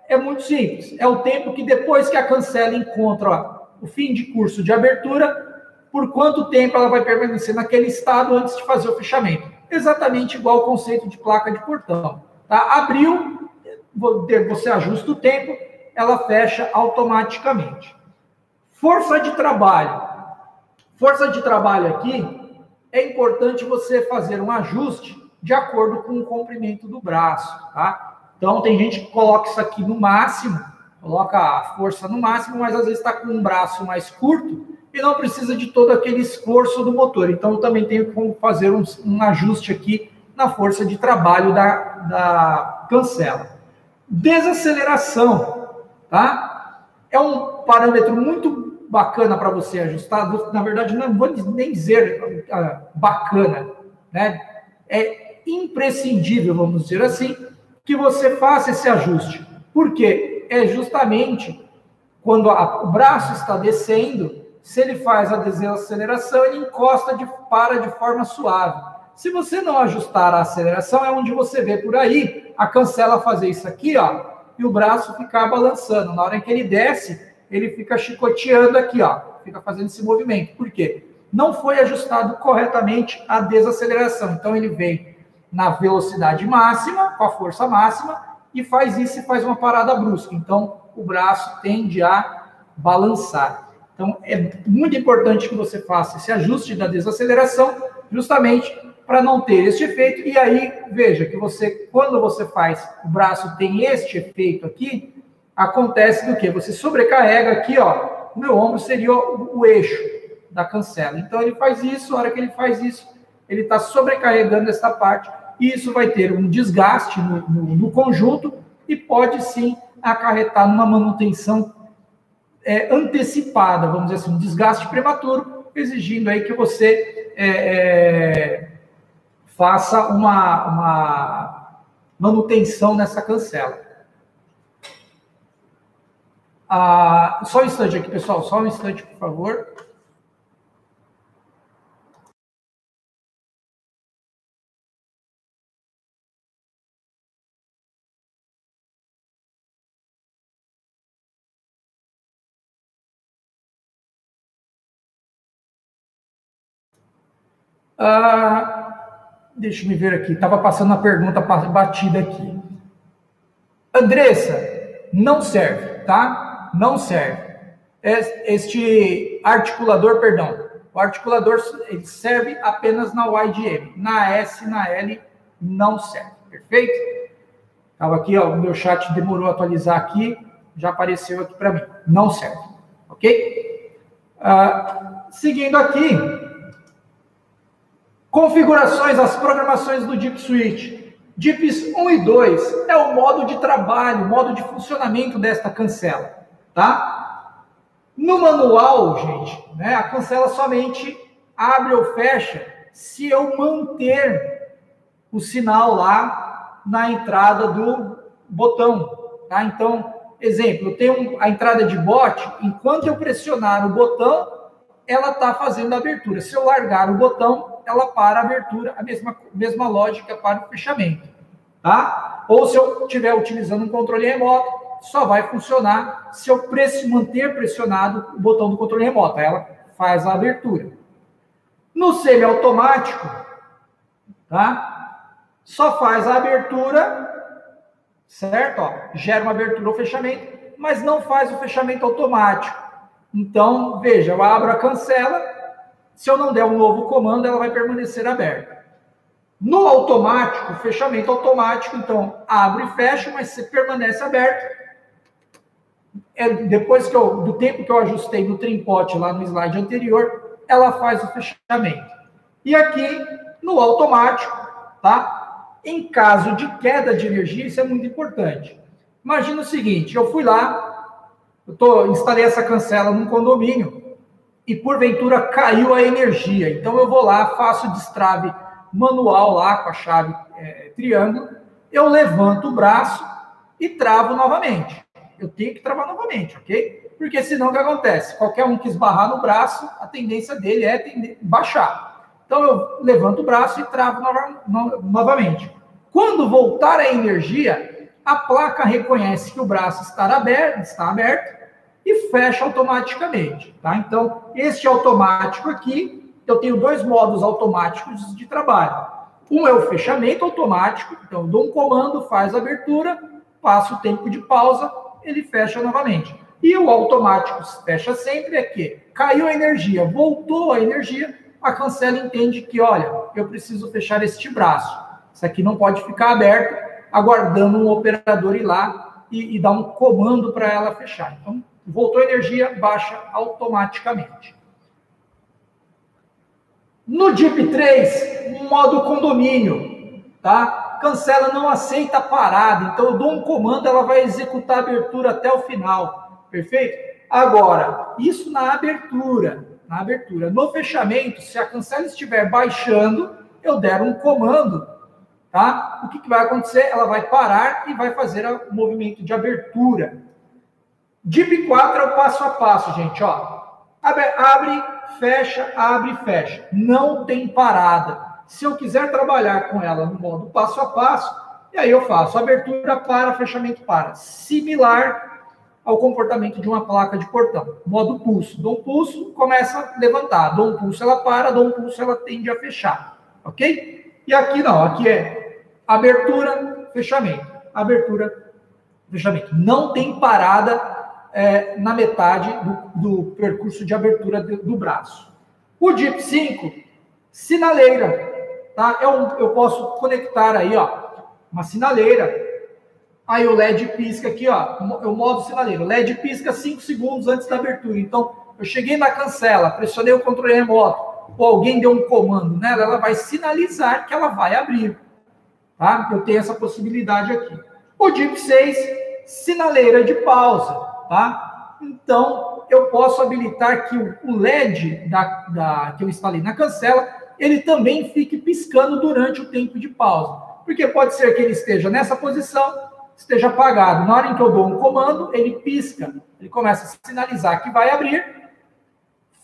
é muito simples. É o tempo que depois que a cancela encontra o fim de curso de abertura, por quanto tempo ela vai permanecer naquele estado antes de fazer o fechamento. Exatamente igual ao conceito de placa de portão. Tá? Abriu, você ajusta o tempo, ela fecha automaticamente. Força de trabalho. Força de trabalho aqui, é importante você fazer um ajuste de acordo com o comprimento do braço, tá? Então, tem gente que coloca isso aqui no máximo, coloca a força no máximo, mas às vezes está com um braço mais curto, e não precisa de todo aquele esforço do motor. Então, eu também tenho como fazer um ajuste aqui na força de trabalho da cancela. Desaceleração, tá? É um parâmetro muito bacana para você ajustar. Na verdade, não vou nem dizer bacana, né? É imprescindível, vamos dizer assim, que você faça esse ajuste. Por quê? É justamente quando o braço está descendo, se ele faz a desaceleração, ele encosta, para de forma suave. Se você não ajustar a aceleração, é onde você vê por aí a cancela fazer isso aqui, ó, e o braço ficar balançando. Na hora que ele desce, ele fica chicoteando aqui, ó, fica fazendo esse movimento. Por quê? Não foi ajustado corretamente a desaceleração. Então, ele vem na velocidade máxima, com a força máxima, e faz isso e faz uma parada brusca. Então, o braço tende a balançar. Então, é muito importante que você faça esse ajuste da desaceleração, justamente para não ter este efeito. E aí, veja que quando você faz, o braço tem este efeito aqui, acontece do quê? Você sobrecarrega aqui, ó, o meu ombro seria o eixo da cancela. Então, ele faz isso, a hora que ele faz isso, ele está sobrecarregando essa parte, e isso vai ter um desgaste no conjunto, e pode sim acarretar numa manutenção antecipada, vamos dizer assim, um desgaste prematuro, exigindo aí que você faça uma manutenção nessa cancela. Só um instante aqui, pessoal, só um instante, por favor. Deixa eu ver aqui, estava passando a pergunta batida aqui. Andressa, não serve, tá? Não serve. Este articulador, perdão, o articulador ele serve apenas na YDM, na S, na L, não serve, perfeito? Estava aqui, ó, o meu chat demorou a atualizar aqui, já apareceu aqui para mim, não serve, ok? Seguindo aqui, configurações, as programações do Deep Switch. DIPs 1 e 2 é o modo de trabalho, o modo de funcionamento desta cancela, tá? No manual, gente, né, a cancela somente abre ou fecha se eu manter o sinal lá na entrada do botão, tá? Então, exemplo, eu tenho a entrada de bote, enquanto eu pressionar o botão, ela está fazendo a abertura. Se eu largar o botão, ela para a abertura, a mesma lógica para o fechamento, tá? Ou se eu estiver utilizando um controle remoto, só vai funcionar se eu manter pressionado o botão do controle remoto, ela faz a abertura. No semiautomático, tá? Só faz a abertura, certo? Ó, gera uma abertura ou fechamento, mas não faz o fechamento automático. Então, veja, eu abro a cancela, se eu não der um novo comando, ela vai permanecer aberta. No automático, fechamento automático, então, abre e fecha, mas você permanece aberto. Depois do tempo que eu ajustei no trimpote lá no slide anterior, ela faz o fechamento. E aqui, no automático, tá? Em caso de queda de energia, isso é muito importante. Imagina o seguinte, eu fui lá, instalei essa cancela num condomínio e, porventura, caiu a energia. Então, eu vou lá, faço destrave manual lá com a chave triângulo, eu levanto o braço e travo novamente. Eu tenho que travar novamente, ok? Porque senão o que acontece? Qualquer um que esbarrar no braço, a tendência dele é baixar. Então, eu levanto o braço e travo novamente. Quando voltar a energia, a placa reconhece que o braço está aberto e fecha automaticamente, tá? Então, este automático aqui, eu tenho dois modos automáticos de trabalho. Um é o fechamento automático, então eu dou um comando, faz a abertura, passo o tempo de pausa, ele fecha novamente. E o automático fecha sempre é que caiu a energia, voltou a energia, a cancela entende que, olha, eu preciso fechar este braço. Isso aqui não pode ficar aberto, aguardando um operador ir lá e dar um comando para ela fechar. Então, voltou a energia, baixa automaticamente. No DIP 3, modo condomínio, tá? Cancela não aceita parada, então eu dou um comando, ela vai executar a abertura até o final, perfeito? Agora, isso na abertura. No fechamento, se a cancela estiver baixando, eu der um comando, tá? O que vai acontecer? Ela vai parar e vai fazer o movimento de abertura. DIP 4 é o passo a passo, gente, ó. Abre, fecha, abre, fecha. Não tem parada. Se eu quiser trabalhar com ela no modo passo a passo, e aí eu faço abertura para, fechamento para. Similar ao comportamento de uma placa de portão. Modo pulso. Dou um pulso, começa a levantar. Dou um pulso, ela para. Dou um pulso, ela tende a fechar. Ok? E aqui não. Aqui é abertura, fechamento. Abertura, fechamento. Não tem parada na metade do percurso de abertura do braço. O DIP 5, sinaleira. Tá? Eu posso conectar aí, ó, uma sinaleira. Aí o LED pisca aqui, ó, o modo sinaleiro. O LED pisca 5 segundos antes da abertura. Então, eu cheguei na cancela, pressionei o controle remoto, ou alguém deu um comando nela, ela vai sinalizar que ela vai abrir. Tá? Eu tenho essa possibilidade aqui. O DIP 6, sinaleira de pausa. Tá? Então, eu posso habilitar que o LED que eu instalei na cancela, ele também fique piscando durante o tempo de pausa. Porque pode ser que ele esteja nessa posição, esteja apagado. Na hora em que eu dou um comando, ele pisca. Ele começa a sinalizar que vai abrir,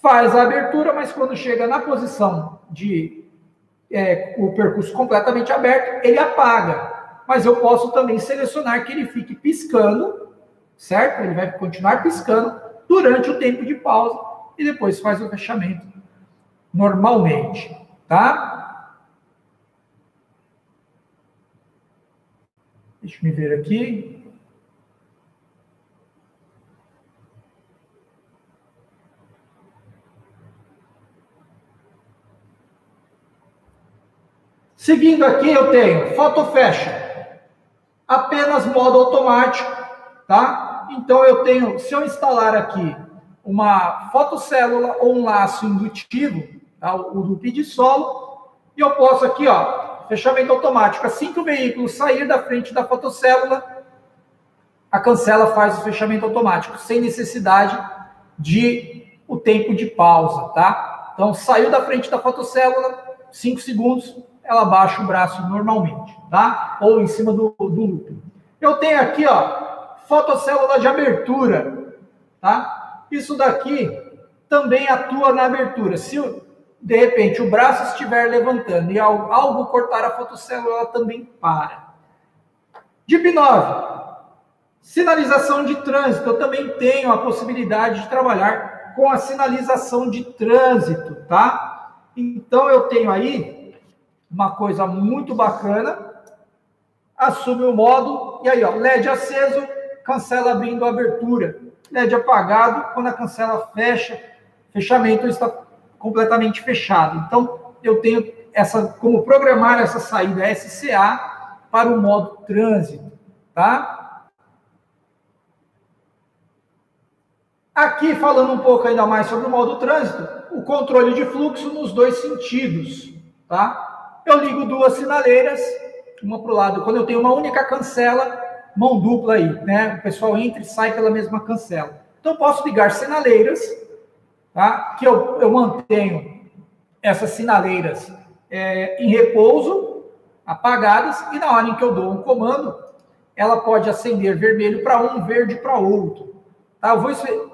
faz a abertura, mas quando chega na posição de o percurso completamente aberto, ele apaga. Mas eu posso também selecionar que ele fique piscando, certo? Ele vai continuar piscando durante o tempo de pausa e depois faz o fechamento normalmente, tá? Deixa eu me ver aqui. Seguindo aqui, eu tenho foto fecha, apenas modo automático, tá? Então eu tenho, se eu instalar aqui uma fotocélula ou um laço indutivo, tá? O do PID solo, e eu posso aqui, ó, fechamento automático. Assim que o veículo sair da frente da fotocélula, a cancela faz o fechamento automático, sem necessidade de o tempo de pausa, tá? Então saiu da frente da fotocélula, 5 segundos, ela baixa o braço normalmente, tá? Ou em cima do loop. Eu tenho aqui, ó, fotocélula de abertura, tá? Isso daqui também atua na abertura. Se, de repente, o braço estiver levantando e algo cortar a fotocélula, ela também para. DIP 9, sinalização de trânsito. Eu também tenho a possibilidade de trabalhar com a sinalização de trânsito, tá? Então, eu tenho aí uma coisa muito bacana. Assume o modo, e aí, ó, LED aceso, cancela abrindo a abertura. LED apagado, quando a cancela fecha, fechamento está completamente fechado. Então, eu tenho como programar essa saída SCA para o modo trânsito, tá? Aqui, falando um pouco ainda mais sobre o modo trânsito, o controle de fluxo nos dois sentidos, tá? Eu ligo duas sinaleiras, uma para o lado, quando eu tenho uma única cancela, mão dupla aí, né? O pessoal entra e sai pela mesma cancela. Então, eu posso ligar sinaleiras, tá? Que eu mantenho essas sinaleiras em repouso, apagadas, e na hora em que eu dou um comando, ela pode acender vermelho para um, verde para outro. Tá?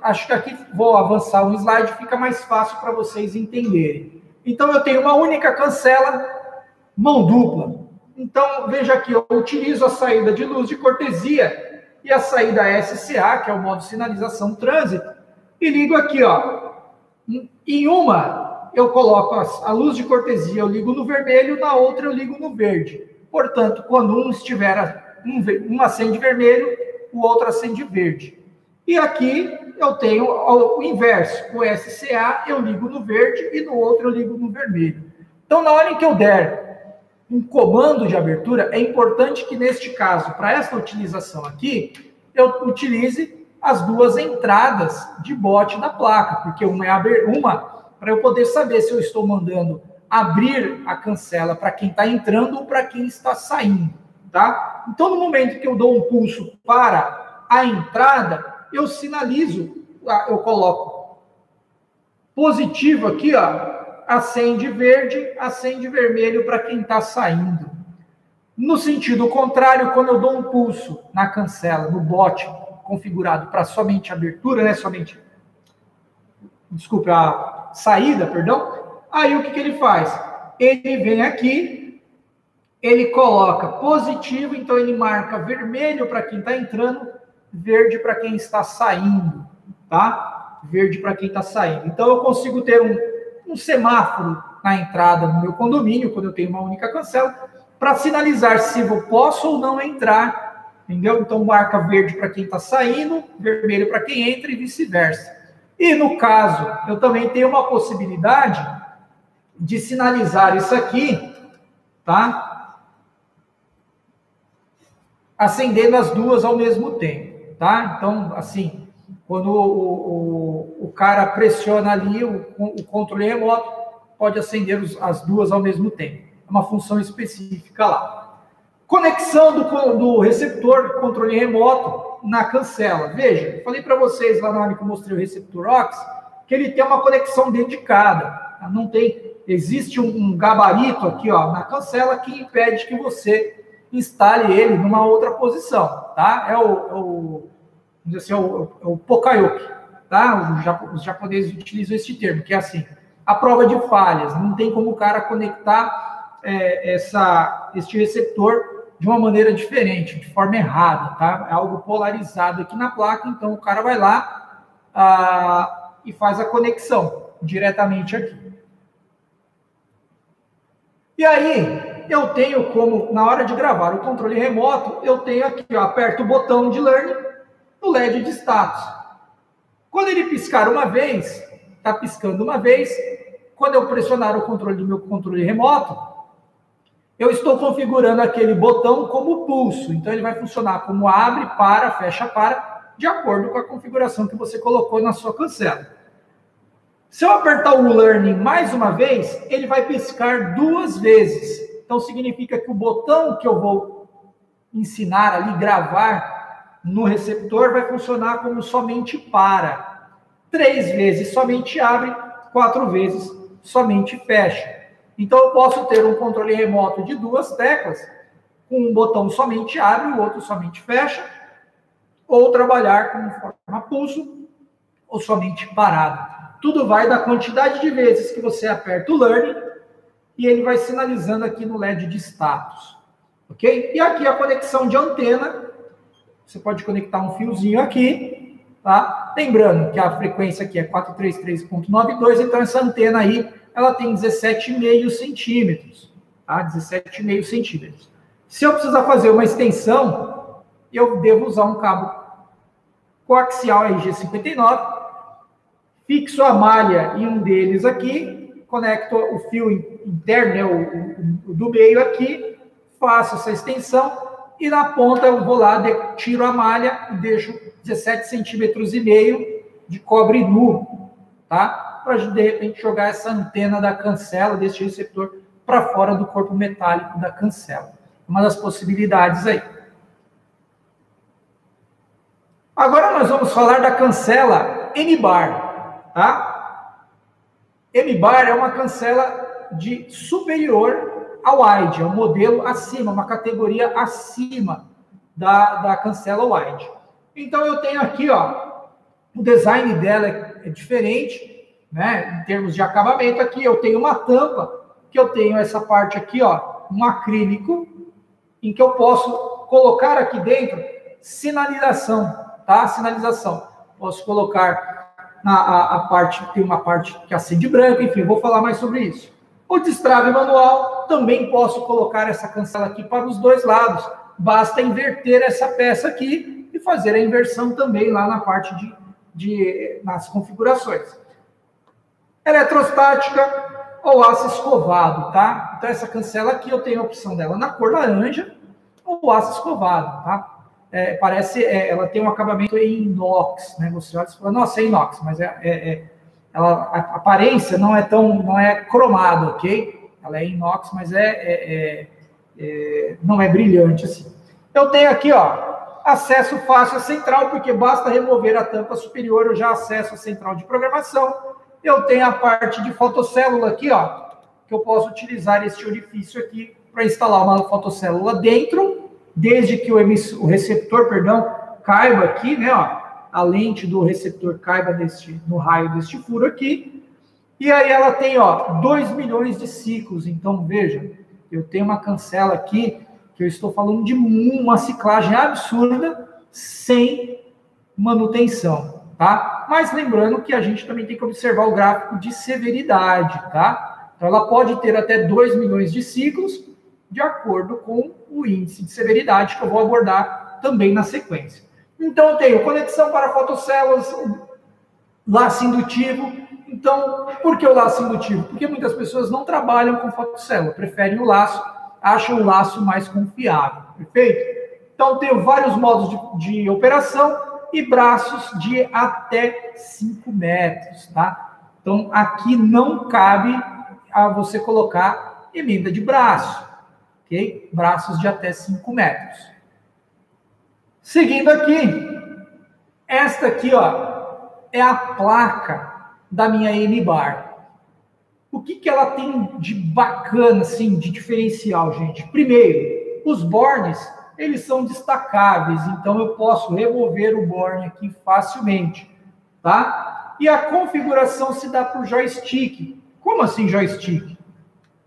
Acho que aqui vou avançar um slide, fica mais fácil para vocês entenderem. Então, eu tenho uma única cancela, mão dupla. Então, veja aqui, eu utilizo a saída de luz de cortesia e a saída SCA, que é o modo sinalização trânsito, e ligo aqui, ó. Em uma, eu coloco a luz de cortesia, eu ligo no vermelho, na outra eu ligo no verde. Portanto, quando um acende vermelho, o outro acende verde. E aqui eu tenho o inverso, o SCA eu ligo no verde e no outro eu ligo no vermelho. Então, na hora em que eu der um comando de abertura, é importante que, neste caso, para esta utilização aqui, eu utilize as duas entradas de bote da placa, porque uma para eu poder saber se eu estou mandando abrir a cancela para quem está entrando ou para quem está saindo, tá? Então, no momento que eu dou um pulso para a entrada, eu sinalizo, eu coloco positivo aqui, ó, acende verde, acende vermelho para quem está saindo. No sentido contrário, quando eu dou um pulso na cancela, no bot configurado para somente abertura, né, desculpe, a saída, perdão, aí o que ele faz? Ele vem aqui, ele coloca positivo, então ele marca vermelho para quem está entrando, verde para quem está saindo, tá? Verde para quem está saindo. Então eu consigo ter um semáforo na entrada do meu condomínio, quando eu tenho uma única cancela, para sinalizar se eu posso ou não entrar, entendeu? Então marca verde para quem está saindo, vermelho para quem entra e vice-versa. E no caso, eu também tenho uma possibilidade de sinalizar isso aqui, tá? Acendendo as duas ao mesmo tempo, tá? Então, assim, quando o cara pressiona ali o controle remoto, pode acender as duas ao mesmo tempo. É uma função específica lá. Conexão do receptor controle remoto na cancela. Veja, eu falei para vocês lá na hora que eu mostrei o receptor OX, que ele tem uma conexão dedicada. Não tem, existe um gabarito aqui, ó, na cancela que impede que você instale ele numa outra posição, tá? É o Pokayoke, tá? Os japoneses utilizam esse termo, que é assim, a prova de falhas. Não tem como o cara conectar este receptor de uma maneira diferente, de forma errada, tá? É algo polarizado aqui na placa, então o cara vai lá e faz a conexão diretamente aqui. E aí, eu tenho como, na hora de gravar o controle remoto, eu tenho aqui, ó, aperto o botão de Learning no LED de status. Quando ele piscar uma vez, está piscando uma vez, quando eu pressionar o controle do meu controle remoto, eu estou configurando aquele botão como pulso. Então, ele vai funcionar como abre, para, fecha, para, de acordo com a configuração que você colocou na sua cancela. Se eu apertar o Learning mais uma vez, ele vai piscar duas vezes. Então, significa que o botão que eu vou ensinar ali, gravar no receptor, vai funcionar como somente para. 3 vezes somente abre, 4 vezes somente fecha. Então, eu posso ter um controle remoto de 2 teclas, com um botão somente abre, o outro somente fecha, ou trabalhar com forma pulso, ou somente parado. Tudo vai da quantidade de vezes que você aperta o Learning, e ele vai sinalizando aqui no LED de status. Ok? E aqui a conexão de antena, você pode conectar um fiozinho aqui, tá? Lembrando que a frequência aqui é 433.92, então essa antena aí, ela tem 17,5 centímetros, tá? 17,5 centímetros. Se eu precisar fazer uma extensão, eu devo usar um cabo coaxial RG59, fixo a malha em um deles aqui, conecto o fio interno, né, o do meio aqui, faço essa extensão e na ponta eu vou lá, tiro a malha e deixo 17,5 centímetros de cobre nu, tá? Para de repente jogar essa antena da cancela, desse receptor, para fora do corpo metálico da cancela. Uma das possibilidades aí. Agora nós vamos falar da cancela M-Bar, tá? M-Bar é uma cancela de superior ao wide, é um modelo acima, uma categoria acima da cancela wide. Então eu tenho aqui, ó, o design dela é diferente, né? Em termos de acabamento aqui, eu tenho uma tampa, que eu tenho essa parte aqui, ó, um acrílico, em que eu posso colocar aqui dentro sinalização, tá? Sinalização. Posso colocar a parte, tem uma parte que acende branco, enfim, vou falar mais sobre isso. O destrave manual, também posso colocar essa cancela aqui para os dois lados. Basta inverter essa peça aqui e fazer a inversão também lá na parte nas configurações. Eletrostática ou aço escovado, tá? Então, essa cancela aqui, eu tenho a opção dela na cor laranja ou aço escovado, tá? Ela tem um acabamento em inox, né? Você olha e fala, nossa, é inox, mas a aparência não é cromada, ok? Ela é inox, mas não é brilhante assim. Eu tenho aqui, ó, acesso fácil à central, porque basta remover a tampa superior, eu já acesso a central de programação. Eu tenho a parte de fotocélula aqui, ó, que eu posso utilizar este orifício aqui para instalar uma fotocélula dentro, desde que o receptor, perdão, caiba aqui, né, ó, a lente do receptor caiba no raio deste furo aqui. E aí ela tem, ó, 2 milhões de ciclos. Então, veja, eu tenho uma cancela aqui que eu estou falando de uma ciclagem absurda sem manutenção, tá? Mas lembrando que a gente também tem que observar o gráfico de severidade, tá? Então, ela pode ter até 2 milhões de ciclos, de acordo com o índice de severidade que eu vou abordar também na sequência. Então, eu tenho conexão para fotocélulas, laço indutivo. Então, por que o laço indutivo? Porque muitas pessoas não trabalham com fotocélula, preferem o laço, acham o laço mais confiável, perfeito? Então, tenho vários modos de operação e braços de até 5 metros, tá? Então, aqui não cabe a você colocar emenda de braço, ok? Braços de até 5 metros. Seguindo aqui, esta aqui, ó, é a placa da minha M-Bar. O que ela tem de bacana, assim, de diferencial, gente? Primeiro, os bornes, eles são destacáveis, então eu posso remover o borne aqui facilmente, tá? E a configuração se dá por joystick. Como assim joystick?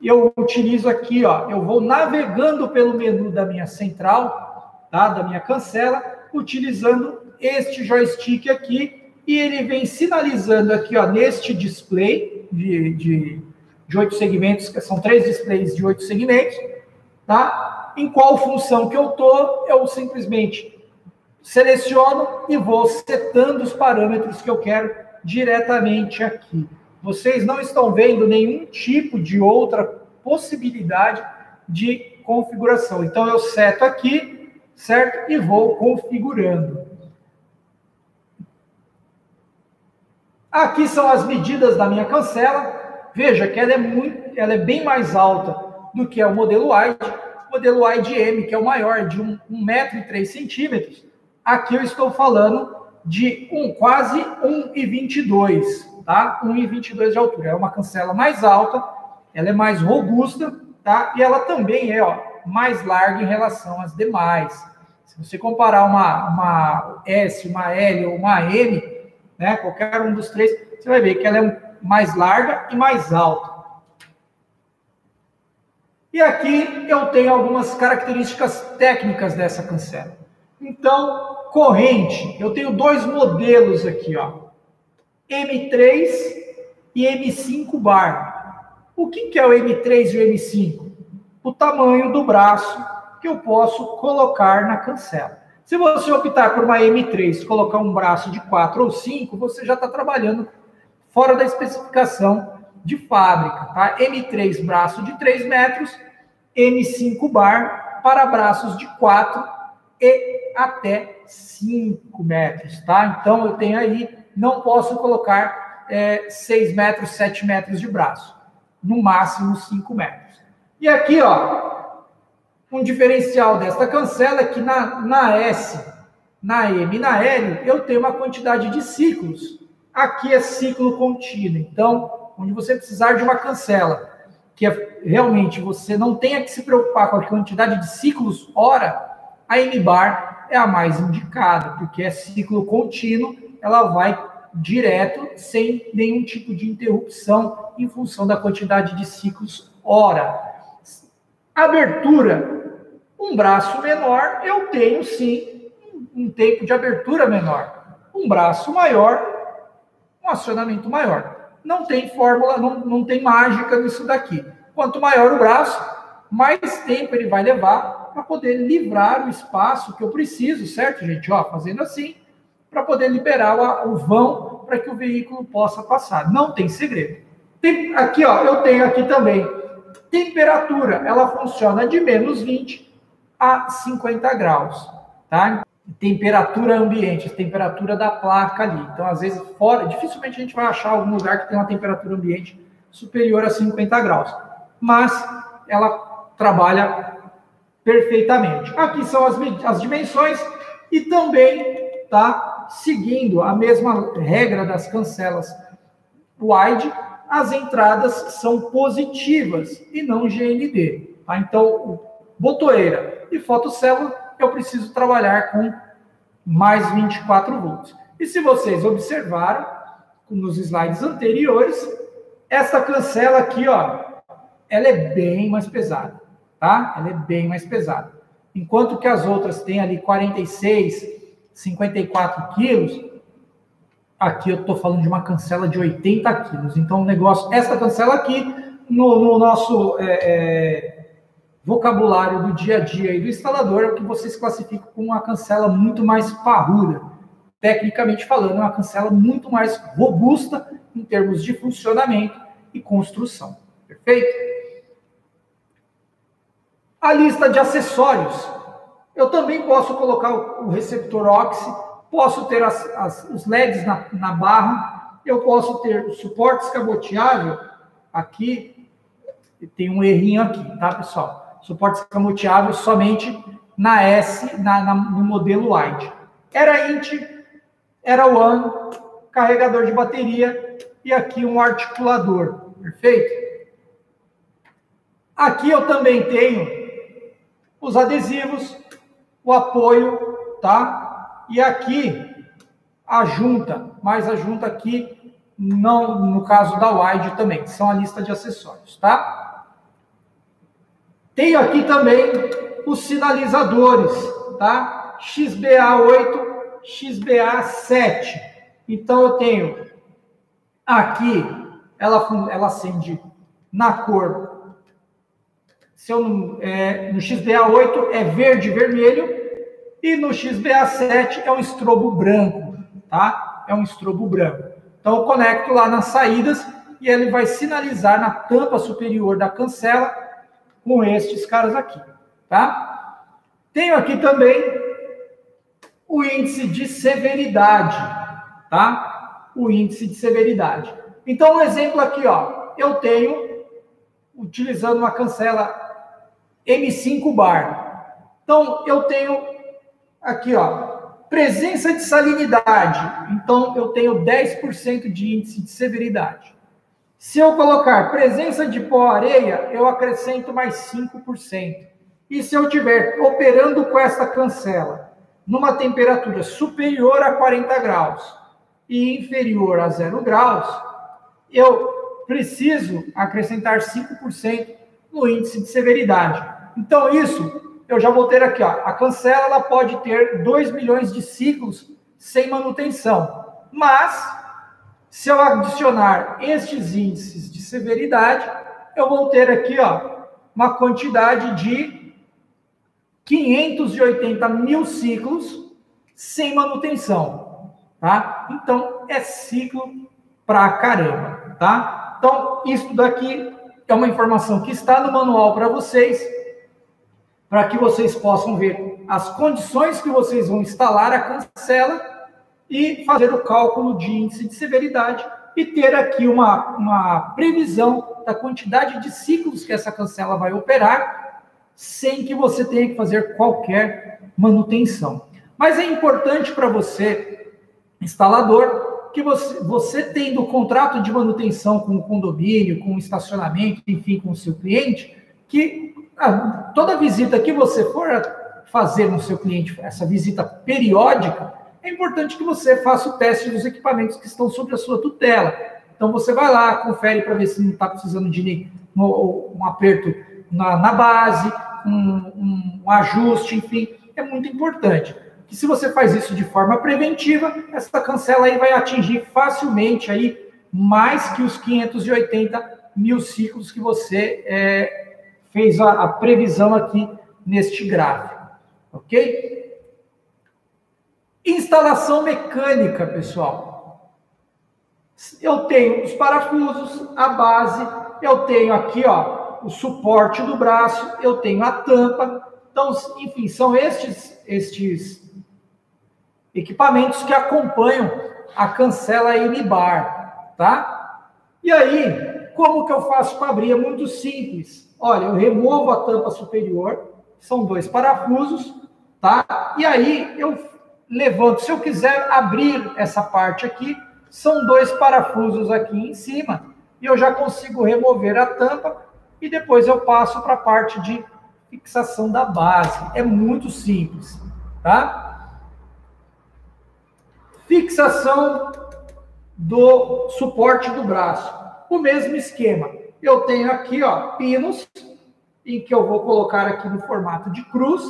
Eu utilizo aqui, ó, eu vou navegando pelo menu da minha central, tá? Da minha cancela, utilizando este joystick aqui, e ele vem sinalizando aqui, ó, neste display de 8 segmentos, que são 3 displays de 8 segmentos, tá? Em qual função que eu simplesmente seleciono e vou setando os parâmetros que eu quero diretamente aqui. Vocês não estão vendo nenhum tipo de outra possibilidade de configuração. Então, eu seto aqui, certo? E vou configurando. Aqui são as medidas da minha cancela. Veja que ela é bem mais alta do que o modelo wide. O modelo wide M, que é o maior, de 1,03 m. Aqui eu estou falando de quase 1,22, tá? 1,22 de altura. É uma cancela mais alta, ela é mais robusta, tá? E ela também é, ó, mais larga em relação às demais. Se você comparar uma S, uma L ou uma M, né, qualquer um dos três, você vai ver que ela é mais larga e mais alta. E aqui eu tenho algumas características técnicas dessa cancela. Então, corrente, eu tenho 2 modelos aqui, ó, M3 e M5 bar. O que é o M3 e o M5? O tamanho do braço que eu posso colocar na cancela. Se você optar por uma M3, colocar um braço de 4 ou 5, você já está trabalhando fora da especificação de fábrica, tá? M3, braço de 3 metros, M5 bar para braços de 4 e até 5 metros, tá? Então, eu tenho aí, não posso colocar 6 metros, 7 metros de braço, no máximo 5 metros. E aqui, ó, um diferencial desta cancela é que na S, na M e na L, eu tenho uma quantidade de ciclos. Aqui é ciclo contínuo. Então, onde você precisar de uma cancela, que realmente você não tenha que se preocupar com a quantidade de ciclos hora, a M-Bar é a mais indicada, porque é ciclo contínuo, ela vai direto, sem nenhum tipo de interrupção, em função da quantidade de ciclos hora. Abertura. Um braço menor, eu tenho sim um tempo de abertura menor. Um braço maior, um acionamento maior. Não tem fórmula, não tem mágica nisso daqui. Quanto maior o braço, mais tempo ele vai levar para poder livrar o espaço que eu preciso, certo, gente? Ó, fazendo assim, para poder liberar o vão para que o veículo possa passar. Não tem segredo. Aqui, ó, eu tenho aqui também temperatura. Ela funciona de menos 20 a 50 graus, tá? Temperatura ambiente, temperatura da placa ali. Então, às vezes, dificilmente a gente vai achar algum lugar que tem uma temperatura ambiente superior a 50 graus. mas ela trabalha perfeitamente. Aqui são as dimensões e também, tá, seguindo a mesma regra das cancelas wide, as entradas são positivas e não GND. Tá? Então, botoeira e fotocélula, eu preciso trabalhar com mais 24 volts. E se vocês observaram, nos slides anteriores, essa cancela aqui, ó, ela é bem mais pesada, tá? Ela é bem mais pesada. Enquanto que as outras têm ali 46, 54 quilos, aqui eu estou falando de uma cancela de 80 quilos. Então, o negócio, essa cancela aqui, no nosso vocabulário do dia a dia e do instalador, é o que vocês classificam como uma cancela muito mais parruda. Tecnicamente falando, é uma cancela muito mais robusta em termos de funcionamento e construção. Perfeito? A lista de acessórios. Eu também posso colocar o receptor OXY, posso ter os LEDs na barra, eu posso ter o suporte escamoteável. Aqui, tem um errinho aqui, tá, pessoal? Suporte escamoteável somente na S, no modelo Wide. Era INT, era One, carregador de bateria e aqui um articulador, perfeito? Aqui eu também tenho os adesivos, o apoio, tá? E aqui a junta, mas a junta aqui, não, no caso da Wide também, são a lista de acessórios, tá? Tenho aqui também os sinalizadores, tá? XBA8, XBA7. Então, eu tenho aqui, ela acende na cor, no XBA8 é verde e vermelho, e no XBA7 é um estrobo branco, tá? É um estrobo branco. Então, eu conecto lá nas saídas e ele vai sinalizar na tampa superior da cancela com estes caras aqui, tá? Tenho aqui também o índice de severidade, tá? O índice de severidade. Então, um exemplo aqui, ó, eu tenho, utilizando uma cancela M5 bar. Então, eu tenho aqui, ó, presença de salinidade. Então, eu tenho 10% de índice de severidade. Se eu colocar presença de pó-areia, eu acrescento mais 5%. E se eu estiver operando com essa cancela numa temperatura superior a 40 graus e inferior a 0 graus, eu preciso acrescentar 5% no índice de severidade. Então, isso, eu já vou ter aqui, ó, a cancela ela pode ter 2 milhões de ciclos sem manutenção. Mas, se eu adicionar estes índices de severidade, eu vou ter aqui, ó, uma quantidade de 580 mil ciclos sem manutenção, tá? Então, é ciclo pra caramba, tá? Então, isso daqui é uma informação que está no manual para vocês, para que vocês possam ver as condições que vocês vão instalar a cancela e fazer o cálculo de índice de severidade e ter aqui uma previsão da quantidade de ciclos que essa cancela vai operar, sem que você tenha que fazer qualquer manutenção. Mas é importante para você, instalador, que você tendo o contrato de manutenção com o condomínio, com o estacionamento, enfim, com o seu cliente, que toda visita que você for fazer no seu cliente, essa visita periódica, é importante que você faça o teste dos equipamentos que estão sob a sua tutela. Então, você vai lá, confere para ver se não está precisando de um aperto na base, um ajuste, enfim, é muito importante. Que se você faz isso de forma preventiva, essa cancela aí vai atingir facilmente aí mais que os 580 mil ciclos que você fez a previsão aqui neste gráfico, ok? Instalação mecânica, pessoal. Eu tenho os parafusos, a base, eu tenho aqui, ó, o suporte do braço, eu tenho a tampa. Então, enfim, são estes equipamentos que acompanham a cancela M-Bar, tá? E aí, como que eu faço para abrir? É muito simples. Olha, eu removo a tampa superior, são 2 parafusos, tá? E aí eu levanto. Se eu quiser abrir essa parte aqui, são 2 parafusos aqui em cima, e eu já consigo remover a tampa, e depois eu passo para a parte de fixação da base. É muito simples, tá? Fixação do suporte do braço. O mesmo esquema. Eu tenho aqui, ó, pinos, em que eu vou colocar aqui no formato de cruz,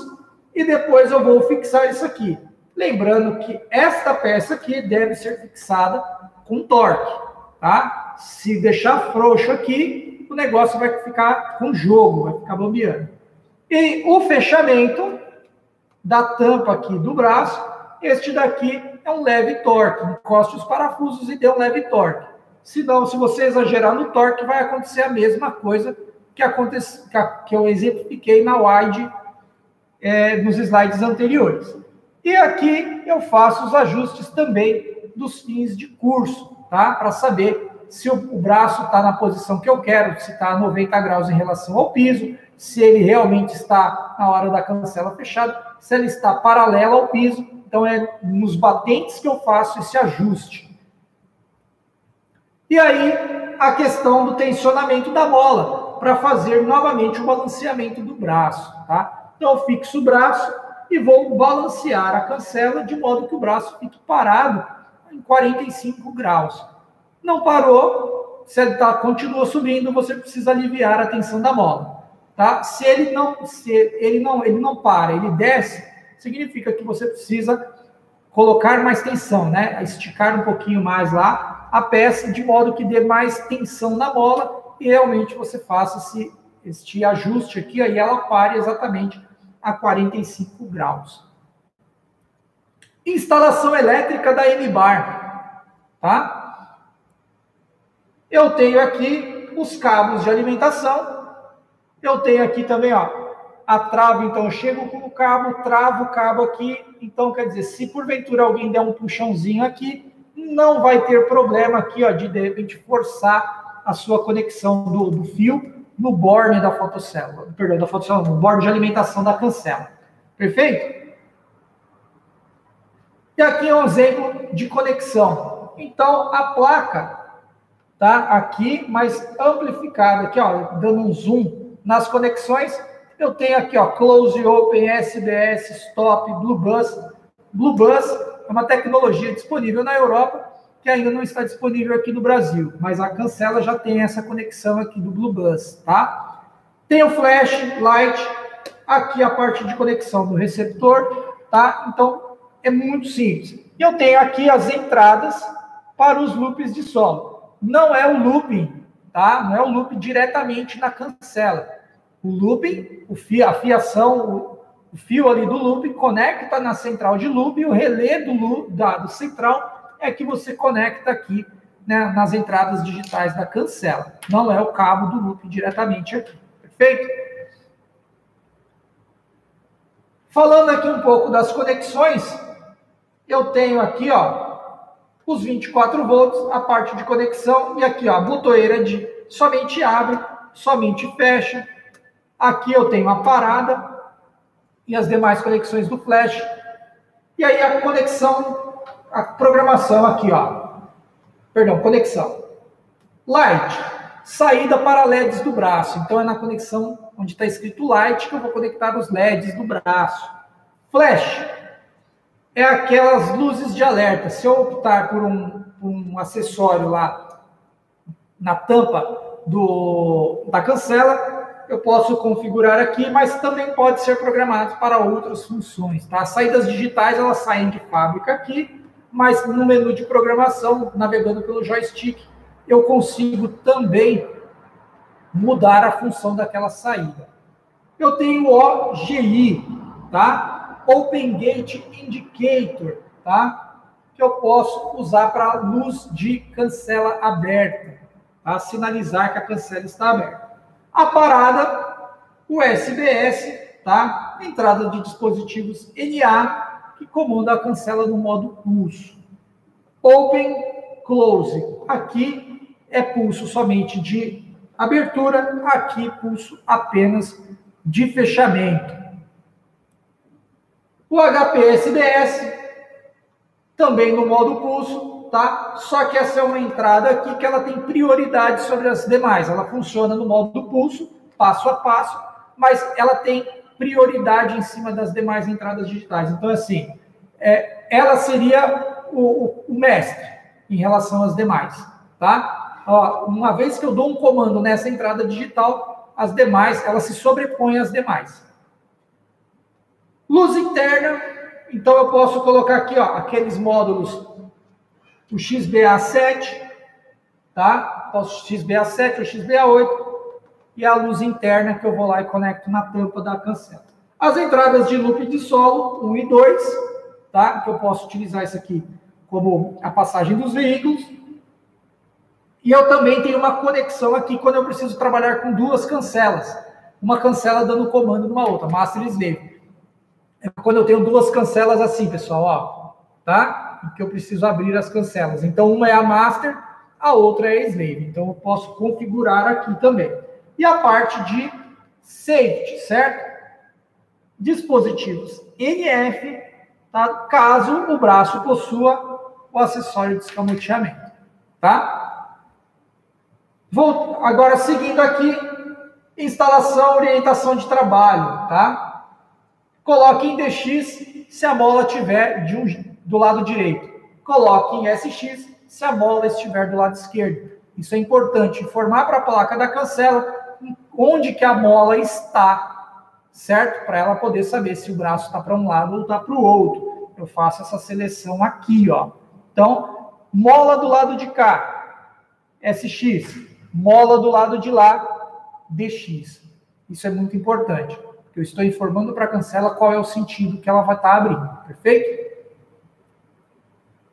e depois eu vou fixar isso aqui. Lembrando que esta peça aqui deve ser fixada com torque, tá? Se deixar frouxo aqui, o negócio vai ficar com jogo, vai ficar bambeando. E o fechamento da tampa aqui do braço, este daqui é um leve torque. Encoste os parafusos e dê um leve torque. Senão, se você exagerar no torque, vai acontecer a mesma coisa que eu exemplifiquei na wide, nos slides anteriores. E aqui eu faço os ajustes também dos fins de curso, tá? Para saber se o braço está na posição que eu quero, se está a 90 graus em relação ao piso, se ele realmente está na hora da cancela fechada, se ele está paralelo ao piso. Então, é nos batentes que eu faço esse ajuste. E aí, a questão do tensionamento da mola, para fazer novamente o balanceamento do braço, tá? Então, eu fixo o braço e vou balancear a cancela de modo que o braço fique parado em 45 graus. Não parou, se ele continua subindo, você precisa aliviar a tensão da mola, tá? Se ele não para, ele desce, significa que você precisa colocar mais tensão, né? Esticar um pouquinho mais lá a peça, de modo que dê mais tensão na mola e realmente você faça este ajuste aqui, aí ela pare exatamente a 45 graus. Instalação elétrica da M-Bar, tá? Eu tenho aqui os cabos de alimentação, eu tenho aqui também, ó, a trava. Então eu chego com o cabo, travo o cabo aqui. Então, quer dizer, se porventura alguém der um puxãozinho aqui, não vai ter problema aqui, ó, de repente forçar a sua conexão do fio no borne da fotocélula, perdão, da fotocélula, no borne de alimentação da cancela. Perfeito? E aqui é um exemplo de conexão. Então, a placa tá aqui, mas amplificada aqui, ó, dando um zoom nas conexões. Eu tenho aqui, ó, Close, Open, SBS, Stop, Blue Bus. Blue Bus é uma tecnologia disponível na Europa que ainda não está disponível aqui no Brasil, mas a cancela já tem essa conexão aqui do Blue Bus, tá? Tem o Flash, Light, aqui a parte de conexão do receptor, tá? Então, é muito simples. E eu tenho aqui as entradas para os loops de solo. Não é o looping, tá? Não é o loop diretamente na cancela. O looping, a fiação, o fio ali do looping conecta na central de loop e o relé do central é que você conecta aqui, né, nas entradas digitais da cancela. Não é o cabo do looping diretamente aqui. Perfeito? Falando aqui um pouco das conexões, eu tenho aqui, ó, os 24 volts, a parte de conexão, e aqui, ó, a botoeira de somente abre, somente fecha. Aqui eu tenho a parada e as demais conexões do flash. E aí a conexão, a programação aqui, ó. Perdão, conexão. Light, saída para LEDs do braço. Então é na conexão onde está escrito Light que eu vou conectar os LEDs do braço. Flash é aquelas luzes de alerta. Se eu optar por um acessório lá na tampa da cancela, eu posso configurar aqui, mas também pode ser programado para outras funções, tá? As saídas digitais, elas saem de fábrica aqui, mas no menu de programação, navegando pelo joystick, eu consigo também mudar a função daquela saída. Eu tenho o OGI, tá? Open Gate Indicator, tá? Que eu posso usar para luz de cancela aberta, tá? Sinalizar que a cancela está aberta. A parada, o SBS, tá? Entrada de dispositivos NA, que comanda a cancela no modo pulso. Open, Close. Aqui é pulso somente de abertura, aqui pulso apenas de fechamento. O HP-SDS, também no modo pulso, tá? Só que essa é uma entrada aqui que ela tem prioridade sobre as demais. Ela funciona no modo pulso, passo a passo, mas ela tem prioridade em cima das demais entradas digitais. Então, assim, ela seria o mestre em relação às demais, tá? Ó, uma vez que eu dou um comando nessa entrada digital, as demais, elas se sobrepõem às demais. Luz interna, então eu posso colocar aqui, ó, aqueles módulos, o XBA7, tá? Posso XBA7 ou XBA8, e a luz interna que eu vou lá e conecto na tampa da cancela. As entradas de loop de solo, 1 e 2, tá? Que eu posso utilizar isso aqui como a passagem dos veículos. E eu também tenho uma conexão aqui quando eu preciso trabalhar com duas cancelas. Uma cancela dando comando numa outra, master e slave. É quando eu tenho duas cancelas assim, pessoal, ó, tá? Que eu preciso abrir as cancelas. Então, uma é a master, a outra é a slave. Então, eu posso configurar aqui também. E a parte de safety, certo? Dispositivos NF, tá? Caso o braço possua o acessório de escamoteamento, tá? Vou agora seguindo aqui, instalação, orientação de trabalho, tá? Coloque em DX se a mola estiver do lado direito. Coloque em SX se a mola estiver do lado esquerdo. Isso é importante, informar para a placa da cancela onde que a mola está, certo? Para ela poder saber se o braço está para um lado ou está para o outro. Eu faço essa seleção aqui, ó. Então, mola do lado de cá, SX. Mola do lado de lá, DX. Isso é muito importante. Eu estou informando para a cancela qual é o sentido que ela vai estar abrindo, perfeito?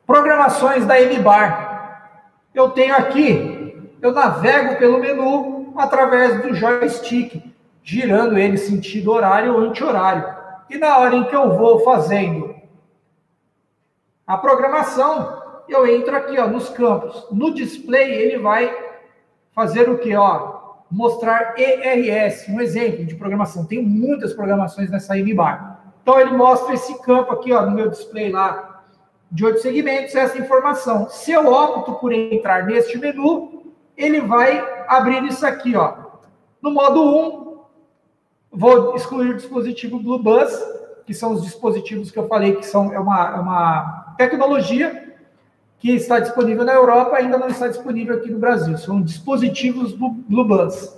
Programações da M-Bar. Eu tenho aqui, eu navego pelo menu através do joystick, girando ele sentido horário ou anti-horário. E na hora em que eu vou fazendo a programação, eu entro aqui, ó, nos campos. No display, ele vai fazer o quê, ó? Mostrar ERS, um exemplo de programação. Tem muitas programações nessa M-Bar. Então, ele mostra esse campo aqui, ó, no meu display lá, de 8 segmentos, essa informação. Se eu opto por entrar neste menu, ele vai abrir isso aqui, ó. No modo 1, vou excluir o dispositivo Blue Bus, que são os dispositivos que eu falei que é uma tecnologia que está disponível na Europa, ainda não está disponível aqui no Brasil. São dispositivos Blue Bus.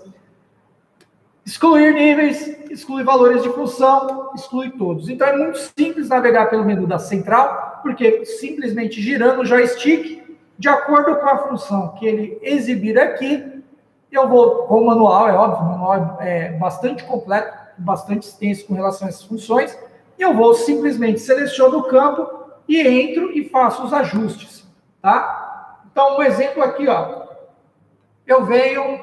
Excluir níveis, excluir valores de função, exclui todos. Então, é muito simples navegar pelo menu da central, porque simplesmente girando o joystick, de acordo com a função que ele exibir aqui, eu vou, com o manual, é óbvio, o manual é bastante completo, bastante extenso com relação a essas funções, e eu vou simplesmente seleciono o campo e entro e faço os ajustes. Tá? Então, um exemplo aqui, ó. Eu venho,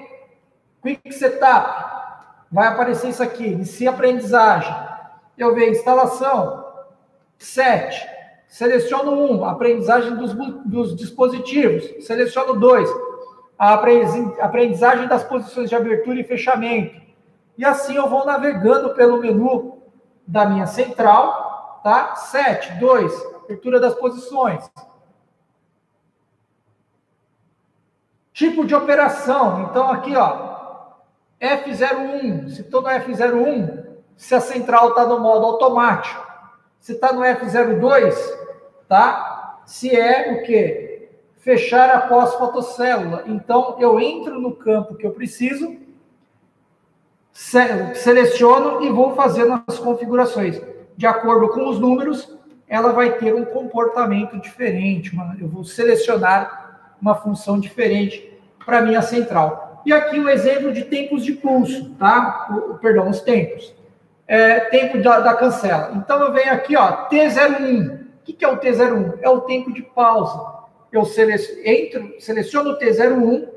Quick Setup, vai aparecer isso aqui, inicia aprendizagem. Eu venho, instalação, 7, seleciono 1, aprendizagem dos dispositivos, seleciono 2, a aprendizagem das posições de abertura e fechamento. E assim eu vou navegando pelo menu da minha central, tá? 7, 2, abertura das posições. Tipo de operação, então aqui, ó, F01, se estou no F01, se a central está no modo automático, se está no F02, tá? Se é o quê? Fechar após fotocélula. Então, eu entro no campo que eu preciso, seleciono e vou fazendo as configurações. De acordo com os números, ela vai ter um comportamento diferente, eu vou selecionar uma função diferente para a minha central. E aqui o exemplo de tempos de pulso, tá? Perdão, os tempos. Tempo da cancela. Então, eu venho aqui, ó, T01. O que é o T01? É o tempo de pausa. Eu seleciono o T01,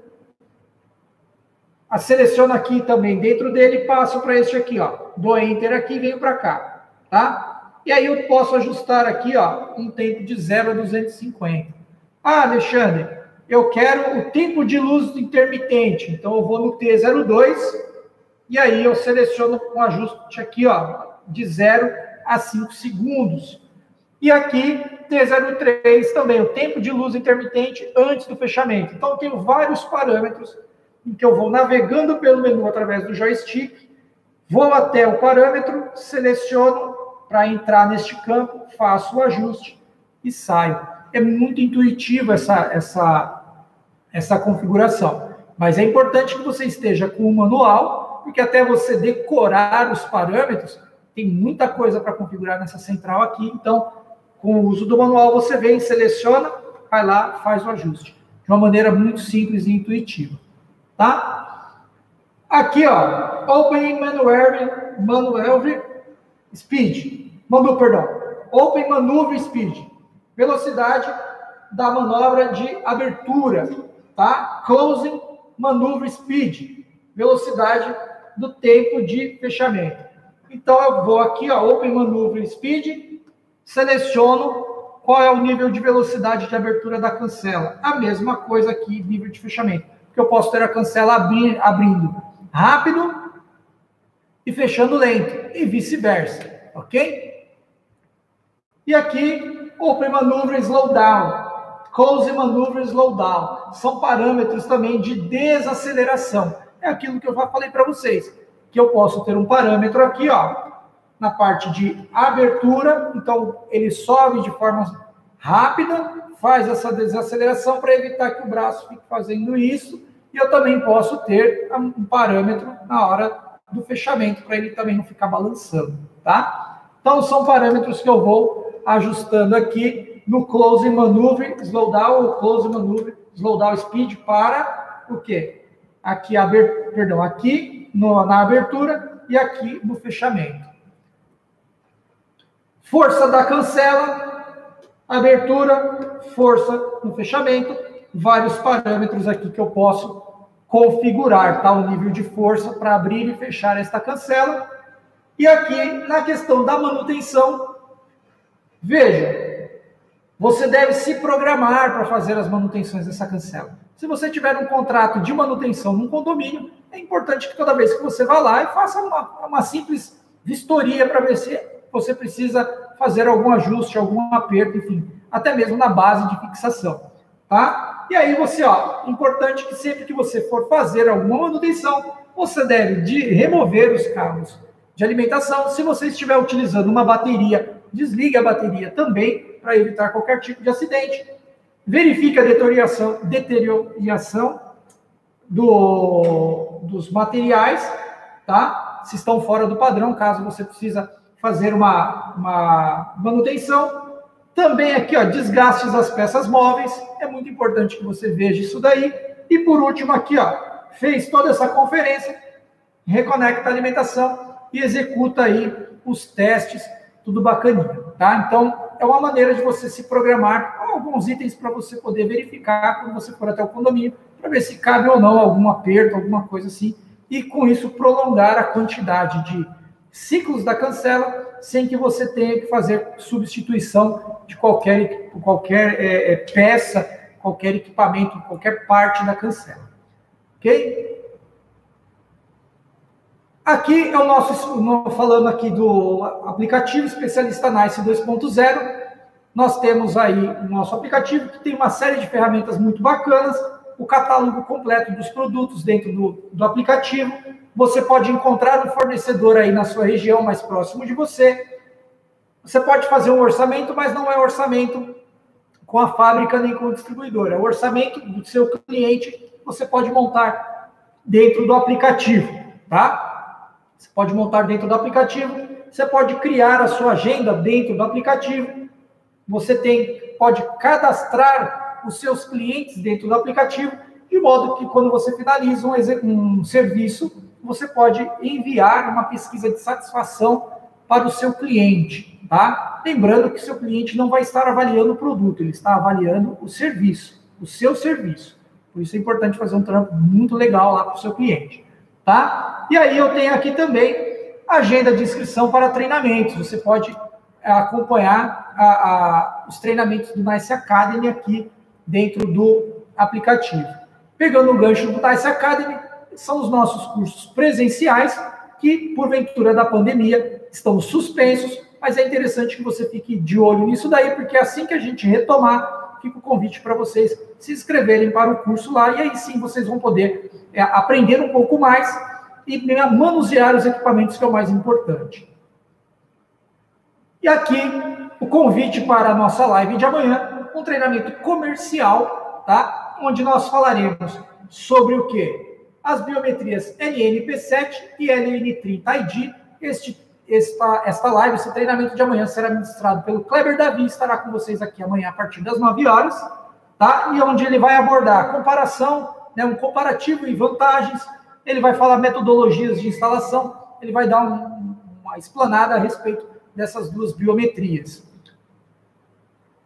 seleciono aqui também dentro dele e passo para este aqui, ó. Dou Enter aqui e venho para cá, tá? E aí eu posso ajustar aqui, ó, um tempo de 0 a 250. Ah, Alexandre, eu quero o tempo de luz intermitente. Então, eu vou no T02 e aí eu seleciono um ajuste aqui, ó, de 0 a 5 segundos. E aqui, T03 também, o tempo de luz intermitente antes do fechamento. Então, eu tenho vários parâmetros em que eu vou navegando pelo menu através do joystick, vou até o parâmetro, seleciono para entrar neste campo, faço o ajuste e saio. É muito intuitivo essa configuração. Mas é importante que você esteja com o manual, porque até você decorar os parâmetros, tem muita coisa para configurar nessa central aqui. Então, com o uso do manual, você vem, seleciona, vai lá, faz o ajuste. De uma maneira muito simples e intuitiva. Tá? Aqui, ó, Open Maneuver Speed. Open Maneuver Speed. Velocidade da manobra de abertura, tá? Closing Maneuver Speed. Velocidade do tempo de fechamento. Então, eu vou aqui, ó, Open Maneuver Speed, seleciono qual é o nível de velocidade de abertura da cancela. A mesma coisa aqui, nível de fechamento. Porque eu posso ter a cancela abrindo rápido e fechando lento, e vice-versa, ok? E aqui, Open Maneuver Slowdown, Close Maneuver Slowdown. São parâmetros também de desaceleração. É aquilo que eu já falei para vocês, que eu posso ter um parâmetro aqui, ó, na parte de abertura, então ele sobe de forma rápida, faz essa desaceleração para evitar que o braço fique fazendo isso, e eu também posso ter um parâmetro na hora do fechamento, para ele também não ficar balançando, tá? Então, são parâmetros que eu vou ajustando aqui no Close Maneuver Slowdown, ou Close Maneuver Slowdown Speed para o quê? Aqui, aqui na abertura e aqui no fechamento. Força da cancela, abertura, força no fechamento, vários parâmetros aqui que eu posso configurar, tá? O nível de força para abrir e fechar esta cancela. E aqui, na questão da manutenção, veja, você deve se programar para fazer as manutenções dessa cancela. Se você tiver um contrato de manutenção num condomínio, é importante que toda vez que você vá lá e faça uma simples vistoria para ver se você precisa fazer algum ajuste, algum aperto, enfim, até mesmo na base de fixação, tá? E aí você, ó, importante que sempre que você for fazer alguma manutenção, você deve remover os cabos de alimentação. Se você estiver utilizando uma bateria, desligue a bateria também, para evitar qualquer tipo de acidente. Verifique a deterioração dos materiais, tá? Se estão fora do padrão, caso você precisa fazer uma manutenção. Também aqui, ó, desgastes das peças móveis. É muito importante que você veja isso daí. E por último aqui, ó, fez toda essa conferência, reconecta a alimentação e executa aí os testes, tudo bacaninha, tá? Então, é uma maneira de você se programar alguns itens para você poder verificar quando você for até o condomínio, para ver se cabe ou não algum aperto, alguma coisa assim, e com isso prolongar a quantidade de ciclos da cancela, sem que você tenha que fazer substituição de qualquer peça, qualquer equipamento, qualquer parte da cancela. Ok? Aqui é o nosso, falando aqui do aplicativo Especialista Nice 2.0, nós temos aí o nosso aplicativo que tem uma série de ferramentas muito bacanas, o catálogo completo dos produtos dentro do aplicativo. Você pode encontrar um fornecedor aí na sua região mais próximo de você. Você pode fazer um orçamento, mas não é orçamento com a fábrica nem com o distribuidor. É o orçamento do seu cliente, você pode montar dentro do aplicativo, tá? Você pode montar dentro do aplicativo, você pode criar a sua agenda dentro do aplicativo, você pode cadastrar os seus clientes dentro do aplicativo, de modo que quando você finaliza um serviço, você pode enviar uma pesquisa de satisfação para o seu cliente, tá? Lembrando que seu cliente não vai estar avaliando o produto, ele está avaliando o serviço, o seu serviço. Por isso é importante fazer um trampo muito legal lá para o seu cliente, tá? E aí eu tenho aqui também a agenda de inscrição para treinamentos. Você pode acompanhar os treinamentos do Nice Academy aqui dentro do aplicativo. Pegando o gancho do Nice Academy, são os nossos cursos presenciais que, porventura da pandemia, estão suspensos, mas é interessante que você fique de olho nisso daí, porque assim que a gente retomar, fica o convite para vocês se inscreverem para o curso lá, e aí sim vocês vão poder aprender um pouco mais e manusear os equipamentos, que é o mais importante. E aqui, o convite para a nossa live de amanhã, um treinamento comercial, tá? Onde nós falaremos sobre o quê? As biometrias LNP7 e LN30ID. Esta live, esse treinamento de amanhã será ministrado pelo Kleber Davi, estará com vocês aqui amanhã a partir das 9 horas, tá? E onde ele vai abordar a comparação, né, um comparativo e vantagens, ele vai falar metodologias de instalação, ele vai dar uma explanada a respeito dessas duas biometrias.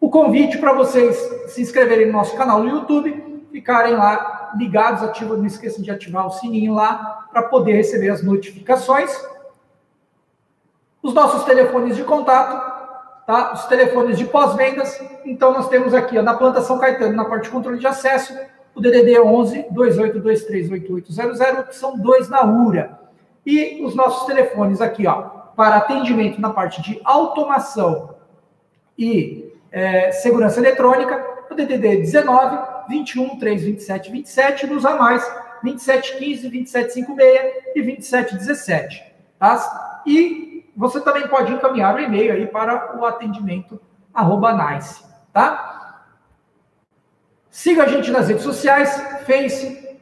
O convite para vocês se inscreverem no nosso canal no YouTube, ficarem lá ligados, não esqueçam de ativar o sininho lá para poder receber as notificações. Os nossos telefones de contato, tá? Os telefones de pós-vendas. Então nós temos aqui, ó, na Planta São Caetano, na parte de controle de acesso, o DDD 11 28238800, que são 2 na URA. E os nossos telefones aqui, ó, para atendimento na parte de automação e segurança eletrônica, o DDD 19 21 327 27, nos a mais 2715, 2756 e 2717, tá? E você também pode encaminhar o e-mail aí para o atendimento @nice, tá? Siga a gente nas redes sociais, Face,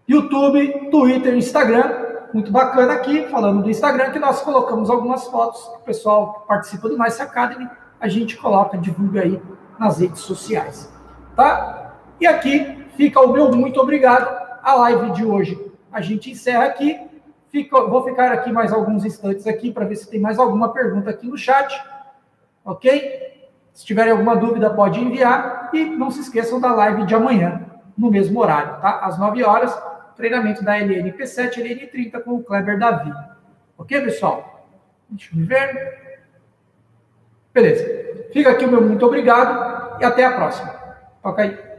YouTube, Twitter, Instagram. Muito bacana aqui, falando do Instagram, que nós colocamos algumas fotos que o pessoal que participa do Nice Academy, a gente coloca, divulga aí nas redes sociais, tá? E aqui fica o meu muito obrigado. A live de hoje a gente encerra aqui. Vou ficar aqui mais alguns instantes aqui para ver se tem mais alguma pergunta aqui no chat, ok? Se tiverem alguma dúvida, pode enviar. E não se esqueçam da live de amanhã, no mesmo horário, tá? Às 9 horas, treinamento da LNP7, LN30 com o Kleber Davi. Ok, pessoal? Deixa eu ver. Beleza. Fica aqui o meu muito obrigado e até a próxima. Ok?